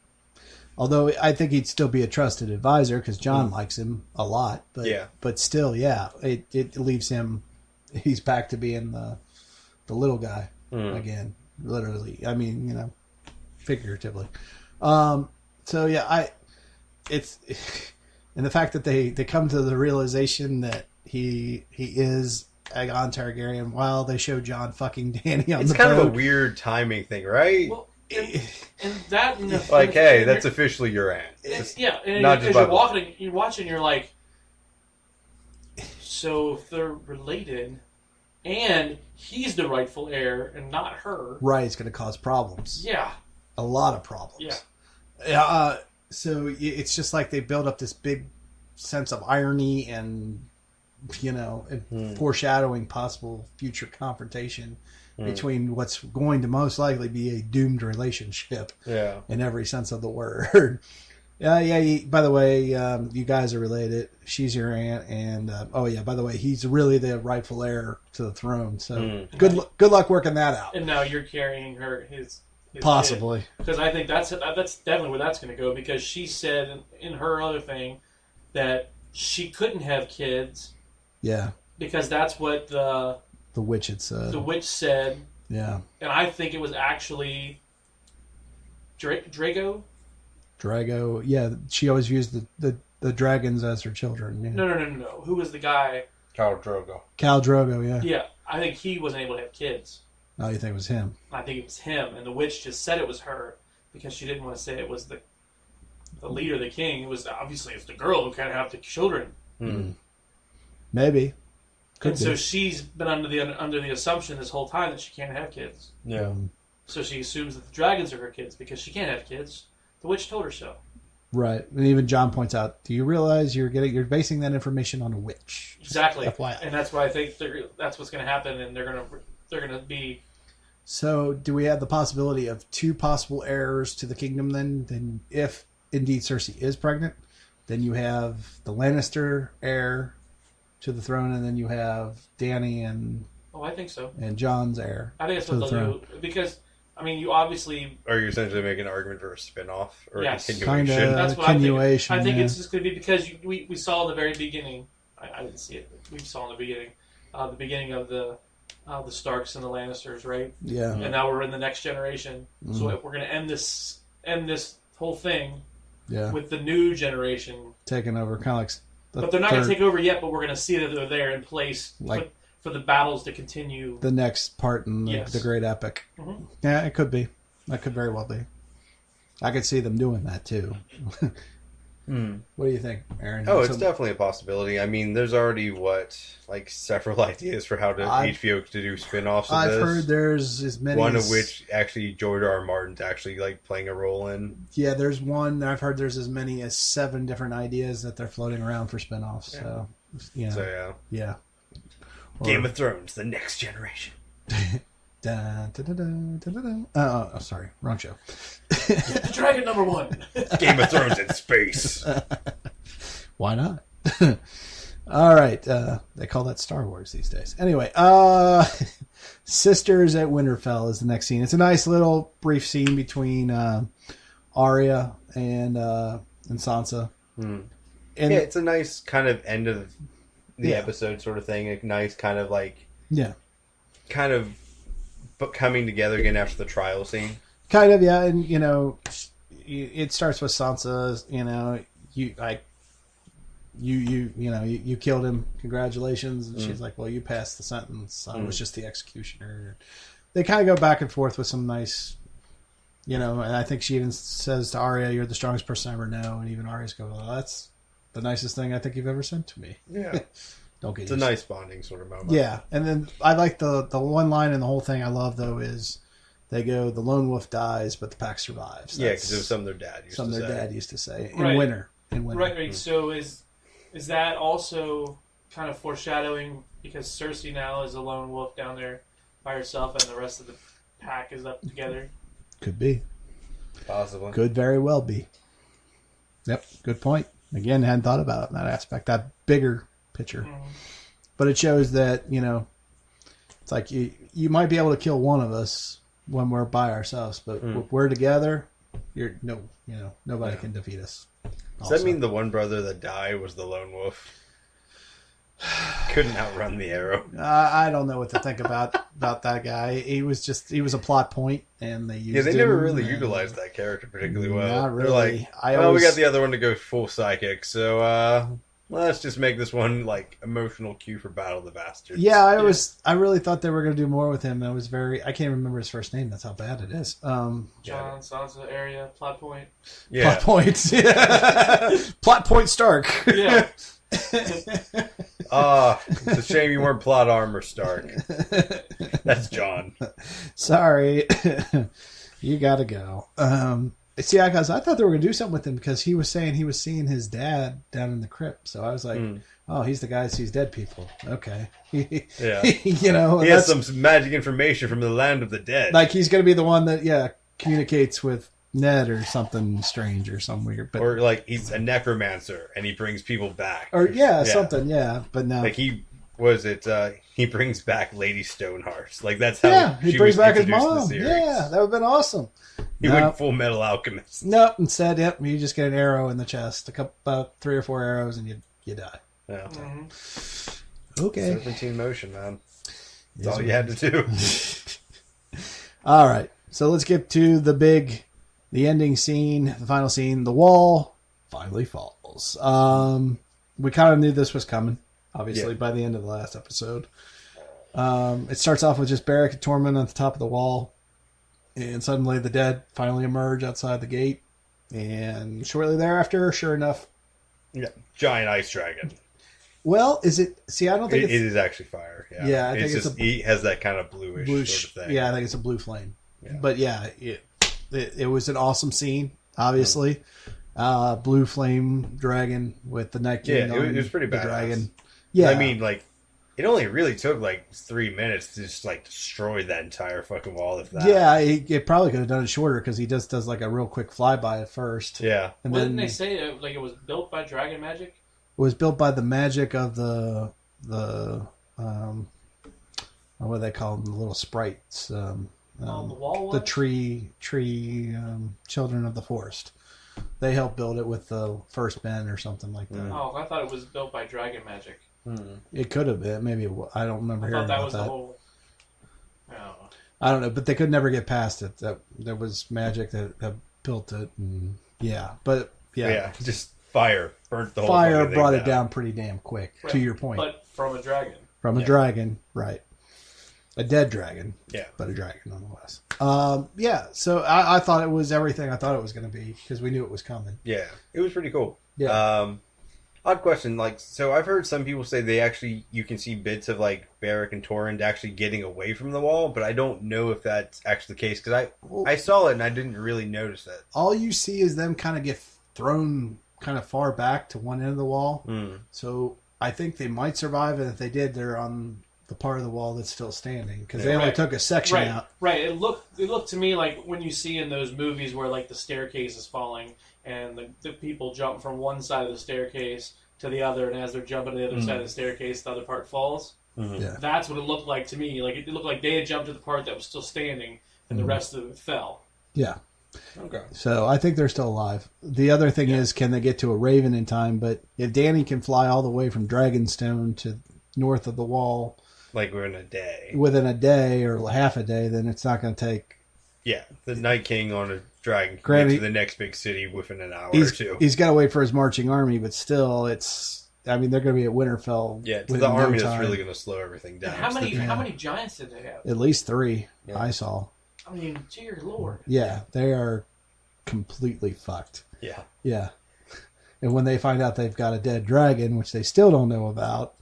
Although I think he'd still be a trusted advisor because Jon likes him a lot. But still, it leaves him. He's back to being the little guy again, literally. I mean, figuratively. It's and the fact that they come to the realization that he is Aegon Targaryen while they show Jon fucking Dany on the boat. It's kind of a weird timing thing, right? Well, and that hey, that's officially your aunt. And not as you're watching, you're like, so if they're related, and he's the rightful heir and not her, right? It's going to cause problems. Yeah, a lot of problems. Yeah. So it's just like they build up this big sense of irony and foreshadowing possible future confrontation between what's going to most likely be a doomed relationship in every sense of the word. By the way, you guys are related. She's your aunt, and by the way, he's really the rightful heir to the throne. So good luck working that out. And now you're carrying his possibly kid. Because I think that's definitely where that's going to go. Because she said in her other thing that she couldn't have kids. Yeah. Because that's what the witch had said. The witch said. Yeah. And I think it was actually Drago. Drago, yeah. She always views the dragons as her children. Yeah. No. Who was the guy? Khal Drogo. Khal Drogo, yeah. Yeah, I think he wasn't able to have kids. Oh, you think it was him? I think it was him, and the witch just said it was her because she didn't want to say it was the leader, the king. It was obviously it's the girl who can't have the children. Maybe. So she's been under the assumption this whole time that she can't have kids. Yeah. So she assumes that the dragons are her kids because she can't have kids. The witch told her so. Right, and even Jon points out, do you realize you're basing that information on a witch? Exactly, FYI. And that's why I think that's what's going to happen, and they're going to be. So, do we have the possibility of two possible heirs to the kingdom? Then, if indeed Cersei is pregnant, then you have the Lannister heir to the throne, and then you have Dany and. Oh, I think so. And Jon's heir. I think that's what they'll do because I mean, you obviously... Are you essentially making an argument for a spin-off? Or yes. a continuation? Kind of That's what continuation. I think it's just going to be because we saw in the very beginning... I didn't see it, but we saw in the beginning of the Starks and the Lannisters, right? Yeah. And now we're in the next generation. Mm-hmm. So we're going to end this whole thing with the new generation. Taking over, kind of like... But they're not going to take over yet, but we're going to see that they're there in place for the battles to continue. The next part in the great epic. Mm-hmm. Yeah, it could be. That could very well be. I could see them doing that, too. What do you think, Aaron? Oh, it's definitely a possibility. I mean, there's already, several ideas for how HBO to do spin-offs of this. I've heard there's as many one of which, actually, George R. R. Martin's actually, playing a role in. Yeah, there's one. I've heard there's as many as 7 different ideas that they're floating around for spin-offs. Yeah. So, you know. So, yeah. Game of Thrones, the next generation. Oh, sorry. Wrong show. The Dragon #1. Game of Thrones in space. Why not? All right. They call that Star Wars these days. Anyway, Sisters at Winterfell is the next scene. It's a nice little brief scene between Arya and Sansa. And it's a nice kind of end of the episode sort of thing. A nice kind of kind of coming together again after the trial scene. Kind of, yeah. And, it starts with Sansa, you killed him. Congratulations. And she's like, well, you passed the sentence. I was just the executioner. They kind of go back and forth with some nice, and I think she even says to Arya, you're the strongest person I ever know. And even Arya's going, well, that's the nicest thing I think you've ever said to me. Yeah. It's a nice bonding sort of moment. Yeah. And then I like the one line in the whole thing I love, though, is they go, the lone wolf dies, but the pack survives. Yeah, because it was something their dad used to say. In winter. Right. So is that also kind of foreshadowing, because Cersei now is a lone wolf down there by herself and the rest of the pack is up together? Could be. Possibly. Could very well be. Yep, good point. Again, hadn't thought about it in that aspect, that bigger picture. Mm-hmm. But it shows that, it's like you might be able to kill one of us when we're by ourselves, but if we're together, nobody can defeat us. Does that mean the one brother that died was the lone wolf? Couldn't outrun the arrow. I don't know what to think about that guy. He was a plot point, and they used they never really utilized that character particularly well. Not really. They're like, we got the other one to go full psychic, so let's just make this one emotional cue for Battle of the Bastards. Yeah, I really thought they were going to do more with him. I can't remember his first name. That's how bad it is. John, Sansa, Arya, plot point. Yeah. Plot points. Plot point Stark. Yeah. It's a shame you weren't plot armor Stark. That's John. Sorry. You gotta go. See, guys, I thought they were going to do something with him because he was saying he was seeing his dad down in the crypt. So I was like, oh, he's the guy that sees dead people. Okay. Yeah. He has some magic information from the land of the dead. Like he's going to be the one that, communicates with Ned or something strange or some weird. But, or he's a necromancer and he brings people back. Or something, But no. He brings back Lady Stoneheart. That's how he brings back his mom. Yeah, that would have been awesome. He went Full Metal Alchemist. Nope, instead, you just get an arrow in the chest, about 3 or 4 arrows, and you die. Yeah. Mm-hmm. Okay. Serpentine motion, man. That's all you had to do. All right, so let's get to the ending scene, the final scene. The wall finally falls. We kind of knew this was coming, obviously, by the end of the last episode. It starts off with just Beric and Tormund on the top of the wall. And suddenly the dead finally emerge outside the gate. And shortly thereafter, sure enough... Yeah, giant ice dragon. Well, is it... See, I don't think it is actually fire. Yeah, I think it's he has that kind of bluish sort of thing. Yeah, I think it's a blue flame. Yeah. But yeah, it was an awesome scene, obviously. Blue flame dragon with the Night King on it was pretty badass. Dragon. Yeah. I mean, it only really took 3 minutes to just destroy that entire fucking wall. If that. Yeah, it probably could have done it shorter because he just does a real quick flyby at first. Yeah. And didn't they say it was built by dragon magic? It was built by the magic of the what do they call them? The little sprites. the wall. The tree children of the forest. They helped build it with the first men or something like that. Oh, I thought it was built by dragon magic. It could have been. Maybe I don't remember hearing about that. The whole. I don't know, but they could never get past it. That there was magic that built it. And but just fire burnt the whole. Fire brought it down pretty damn quick. Right. To your point, but from a dragon. From a dragon, right? A dead dragon, but a dragon nonetheless. So I thought it was everything I thought it was going to be because we knew it was coming. Yeah, it was pretty cool. Yeah. Odd question, so I've heard some people say you can see bits of like Barrack and Torrent actually getting away from the wall, but I don't know if that's actually the case because I saw it and I didn't really notice that. All you see is them kind of get thrown kind of far back to one end of the wall. So I think they might survive, and if they did, they're on the part of the wall that's still standing because they only took a section out. Right. It looked to me like when you see in those movies where like the staircase is falling and the people jump from one side of the staircase to the other, and as they're jumping to the other side of the staircase, the other part falls. Yeah. That's what it looked like to me. Like it looked like they had jumped to the part that was still standing, and the rest of it fell. Yeah. Okay. So I think they're still alive. The other thing is, can they get to a Raven in time? But if Danny can fly all the way from Dragonstone to north of the wall, like within a day or half a day, then it's not going to take. Yeah, the Night King on a dragon can get to the next big city within an hour or two. He's got to wait for his marching army, but still, they're going to be at Winterfell. Yeah, it's the army that's really going to slow everything down. How many giants did they have? At least 3, I saw. I mean, dear Lord. Yeah, they are completely fucked. Yeah. Yeah. And when they find out they've got a dead dragon, which they still don't know about,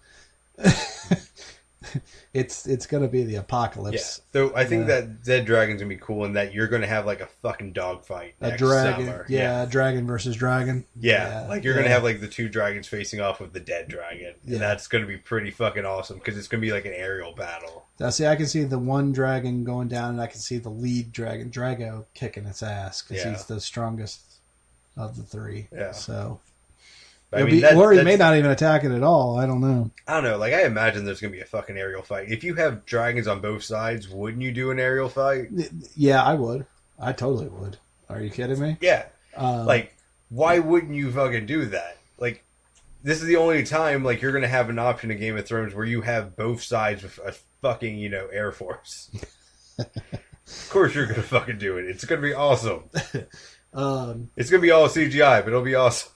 it's going to be the apocalypse. Yeah. So I think that dead dragon's going to be cool in that you're going to have like a fucking dogfight next dragon, summer. Yeah, dragon versus dragon. Yeah, like you're going to have like the 2 dragons facing off with the dead dragon. And that's going to be pretty fucking awesome because it's going to be like an aerial battle. Now, see, I can see the one dragon going down, and I can see the lead dragon, Drago, kicking its ass because he's the strongest of the 3. Yeah. So, he may not even attack it at all. I don't know. I don't know. Like, I imagine there's going to be a fucking aerial fight. If you have dragons on both sides, wouldn't you do an aerial fight? Yeah, I would. I totally would. Are you kidding me? Yeah. Like, why wouldn't you fucking do that? Like, this is the only time, like, you're going to have an option in Game of Thrones where you have both sides with a fucking, Air Force. Of course you're going to fucking do it. It's going to be awesome. It's going to be all CGI, but it'll be awesome.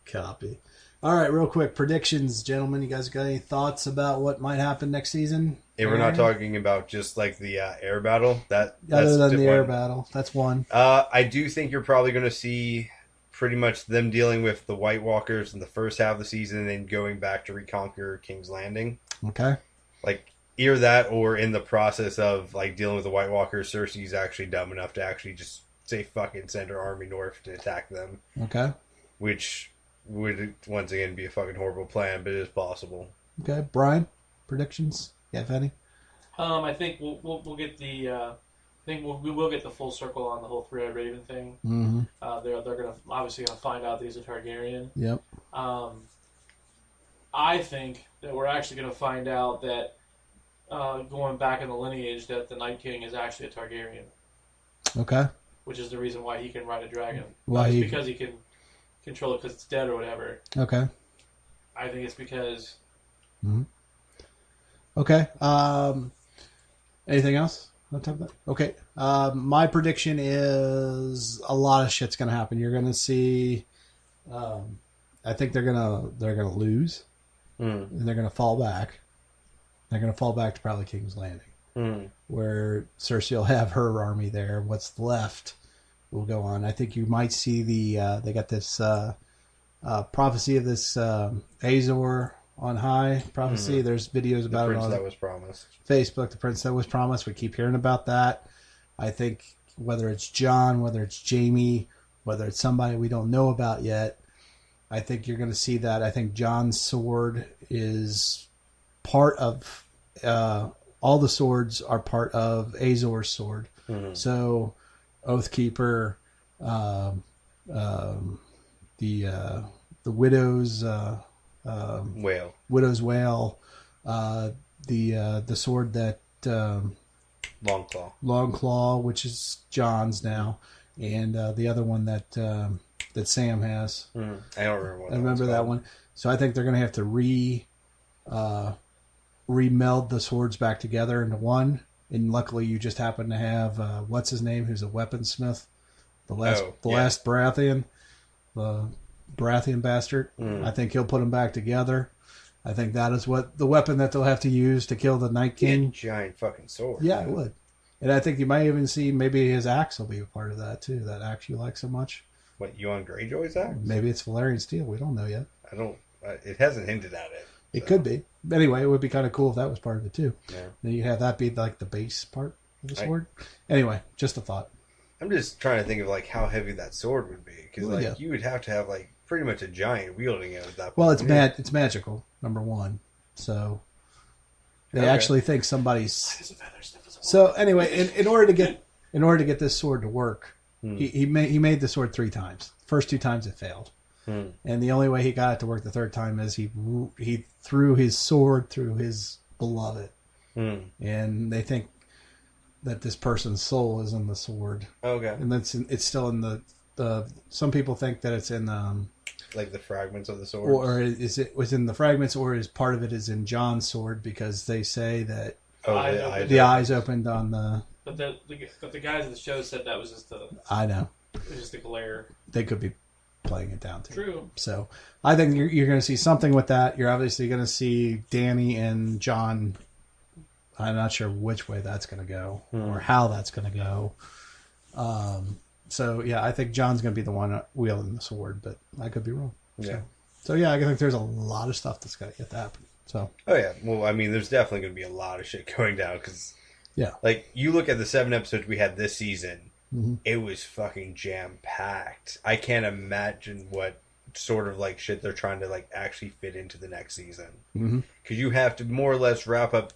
Copy. All right, real quick. Predictions, gentlemen. You guys got any thoughts about what might happen next season? If we're not talking about just, like, the air battle. Other than the air battle. That's one. I do think you're probably going to see pretty much them dealing with the White Walkers in the first half of the season and then going back to reconquer King's Landing. Okay. Like, either that or in the process of, like, dealing with the White Walkers, Cersei's actually dumb enough to actually just say fucking send her army north to attack them. Okay. Which would, once again, be a fucking horrible plan, but it is possible. Okay. Brian, predictions? You have any? I think we'll get the... we will get the full circle on the whole 3-eyed Raven thing. Mm-hmm. They're gonna obviously gonna find out that he's a Targaryen. Yep. I think that we're actually gonna find out that going back in the lineage that the Night King is actually a Targaryen. Okay. Which is the reason why he can ride a dragon. Why? It's because he can control it because it's dead or whatever. Okay. I think it's because. Mm-hmm. Okay. Anything else on top of that? Okay. My prediction is a lot of shit's gonna happen. You're gonna see. I think they're gonna lose, and they're gonna fall back. They're gonna fall back to probably King's Landing, where Cersei will have her army there. What's left will go on. I think you might see they got this prophecy of this Azor on high prophecy. There's videos about the prince it on that was promised. Facebook. The prince that was promised. We keep hearing about that. I think whether it's Jon, whether it's Jaime, whether it's somebody we don't know about yet, I think you're going to see that. I think Jon's sword is part of all the swords are part of Azor's sword. Mm-hmm. So Oathkeeper, the widow's Widow's Wail, the sword that the Longclaw, which is John's now, and the other one that Sam has. I don't remember what I remember that one. So I think they're going to have to remeld the swords back together into one. And luckily, you just happen to have what's his name, who's a weaponsmith, the last Baratheon, the Baratheon bastard. I think he'll put them back together. I think that is what the weapon that they'll have to use to kill the Night King. Giant fucking sword. Yeah, it would. And I think you might even see maybe his axe will be a part of that too. That axe you like so much. What, Euron Greyjoy's axe? Maybe it's Valyrian steel. We don't know yet. I don't. It hasn't hinted at it. It could be. But anyway, it would be kind of cool if that was part of it too. Yeah. Then you have that be like the base part of the sword. Anyway, just a thought. I'm just trying to think of like how heavy that sword would be, because you would have to have like pretty much a giant wielding it at that point. Well, it's magical, number one. So they actually think somebody's. So anyway, in order to get this sword to work, he made the sword 3 times. First 2 times it failed. And the only way he got it to work the 3rd time is he threw his sword through his beloved. And they think that this person's soul is in the sword. Okay. And it's still in the some people think that it's in like the fragments of the sword, or is it within the fragments, or is part of it is in John's sword, because they say that the eyes opened on the. But the guys at the show said that was just the. I know. It was just the glare. They could be playing it down too. True. So I think you're going to see something with that. You're obviously going to see Danny and John. I'm not sure which way that's going to go or how that's going to go. So yeah, I think John's going to be the one wielding the sword, but I could be wrong. Yeah. So yeah, I think there's a lot of stuff that's got to get to happen. So. Oh yeah, well, I mean, there's definitely going to be a lot of shit going down because. Yeah. Like you look at the 7 episodes we had this season, it was fucking jam packed. I can't imagine what sort of like shit they're trying to like actually fit into the next season. Because you have to more or less wrap up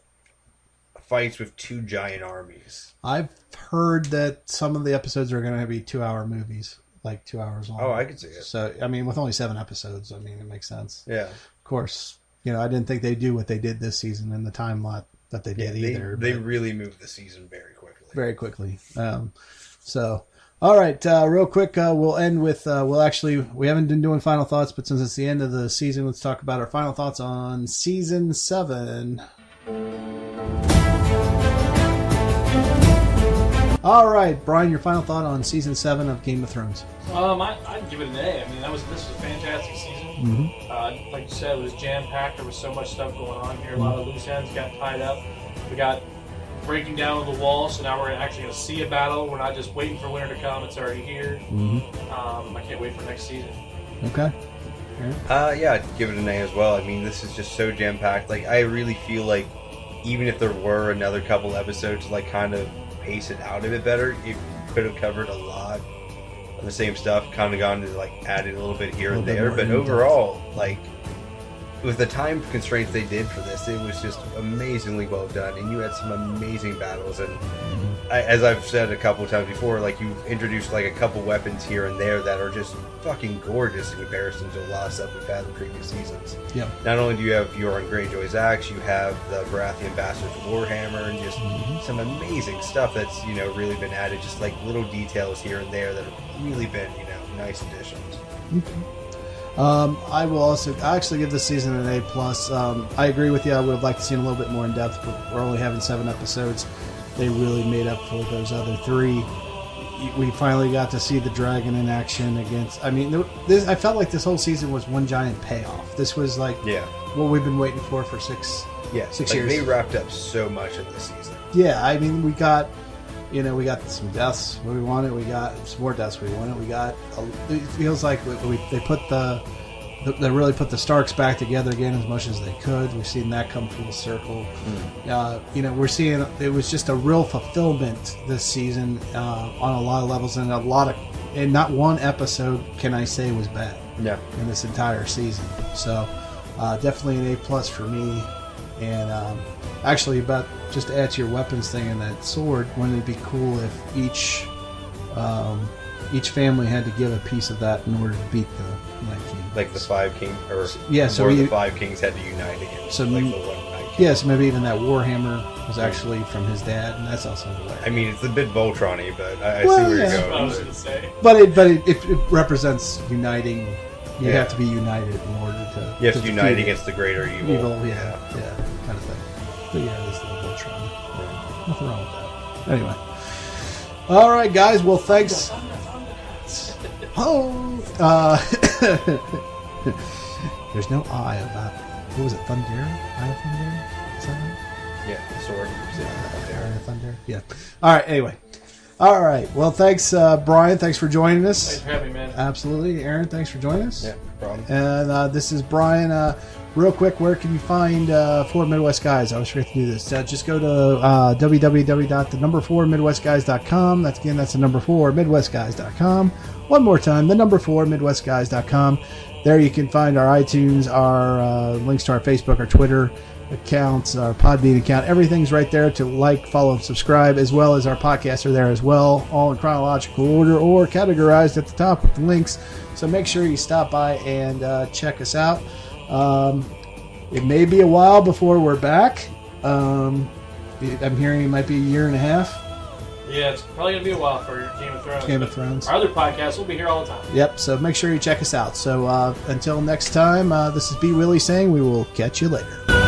fights with 2 giant armies. I've heard that some of the episodes are going to be 2-hour movies, like 2 hours long. Oh, I could see it. So, I mean, with only 7 episodes, I mean, it makes sense. Yeah. Of course, I didn't think they'd do what they did this season in the time lot that they did either. They really moved the season very quickly. Very quickly. So, all right, real quick, we'll end with, we haven't been doing final thoughts, but since it's the end of the season, let's talk about our final thoughts on Season 7. All right, Brian, your final thought on Season 7 of Game of Thrones. I'd give it an A. I mean, this was a fantastic season. Like you said, it was jam-packed. There was so much stuff going on here. A lot of loose ends got tied up. We got breaking down of the wall, so now we're actually going to see a battle. We're not just waiting for winter to come. It's already here. I can't wait for next season. Okay. Yeah, I'd give it an A as well. I mean, this is just so jam-packed. Like, I really feel like even if there were another couple episodes to, like, kind of pace it out a bit better, it could have covered a lot of the same stuff, kind of gone to, like, added a little bit here and there. But overall, like, with the time constraints they did for this, it was just amazingly well done, and you had some amazing battles. And as I've said a couple of times before, like, you've introduced like a couple weapons here and there that are just fucking gorgeous in comparison to a lot of stuff we've had in previous seasons. Yeah. Not only do you have Euron Greyjoy's axe, you have the Baratheon Bastard's Warhammer, and just some amazing stuff that's really been added. Just like little details here and there that have really been nice additions. I will also actually give this season an A+. I agree with you. I would have liked to see it a little bit more in depth, but we're only having 7 episodes. They really made up for those other 3. We finally got to see the dragon in action against. I mean, I felt like this whole season was one giant payoff. This was like what we've been waiting for 6 years. They wrapped up so much of the season. Yeah, I mean, we got some deaths we wanted. We got some more deaths we wanted. It feels like they really put the Starks back together again as much as they could. We've seen that come full circle. We're seeing it was just a real fulfillment this season on a lot of levels, and not one episode can I say was bad. Yeah. In this entire season, so definitely an A+ for me. And actually, about just to add to your weapons thing and that sword, wouldn't it be cool if each family had to give a piece of that in order to beat the Night King? Like the 5 kings, or the 5 kings had to unite against the one Night Yes, maybe even that Warhammer was actually from his dad, and that's also the way. I mean, it's a bit Voltron-y, but I see where you're going. I was going to say. But it represents uniting. You have to be united in order to. You have to unite against the greater evil. Yeah, kind of thing. But yeah, this is the Voltron. Yeah. Nothing wrong with that. Anyway. All right, guys. Well, thanks. There's no I about. What was it? Thundera? Eye of Thundera? Is that right? Yeah, sword. Eye of Thundera. Yeah. All right. Anyway. All right. Well, thanks, Brian. Thanks for joining us. Thanks for having me, man. Absolutely. Aaron, thanks for joining us. Yeah, no problem. And this is Brian. Real quick, where can you find 4 Midwest Guys? I always forget to do this. Just go to www.the4midwestguys.com. That's the number 4 midwestguys.com. One more time, the number 4 midwestguys.com. There you can find our iTunes, our links to our Facebook, our Twitter accounts, our Podbean account. Everything's right there to like, follow, and subscribe, as well as our podcasts are there as well, all in chronological order or categorized at the top with the links. So make sure you stop by and check us out. It may be a while before we're back. I'm hearing it might be a year and a half. Yeah, it's probably going to be a while for Game of Thrones. Game of Thrones. Our other podcasts will be here all the time. Yep, so make sure you check us out. So until next time, this is B. Willie saying we will catch you later.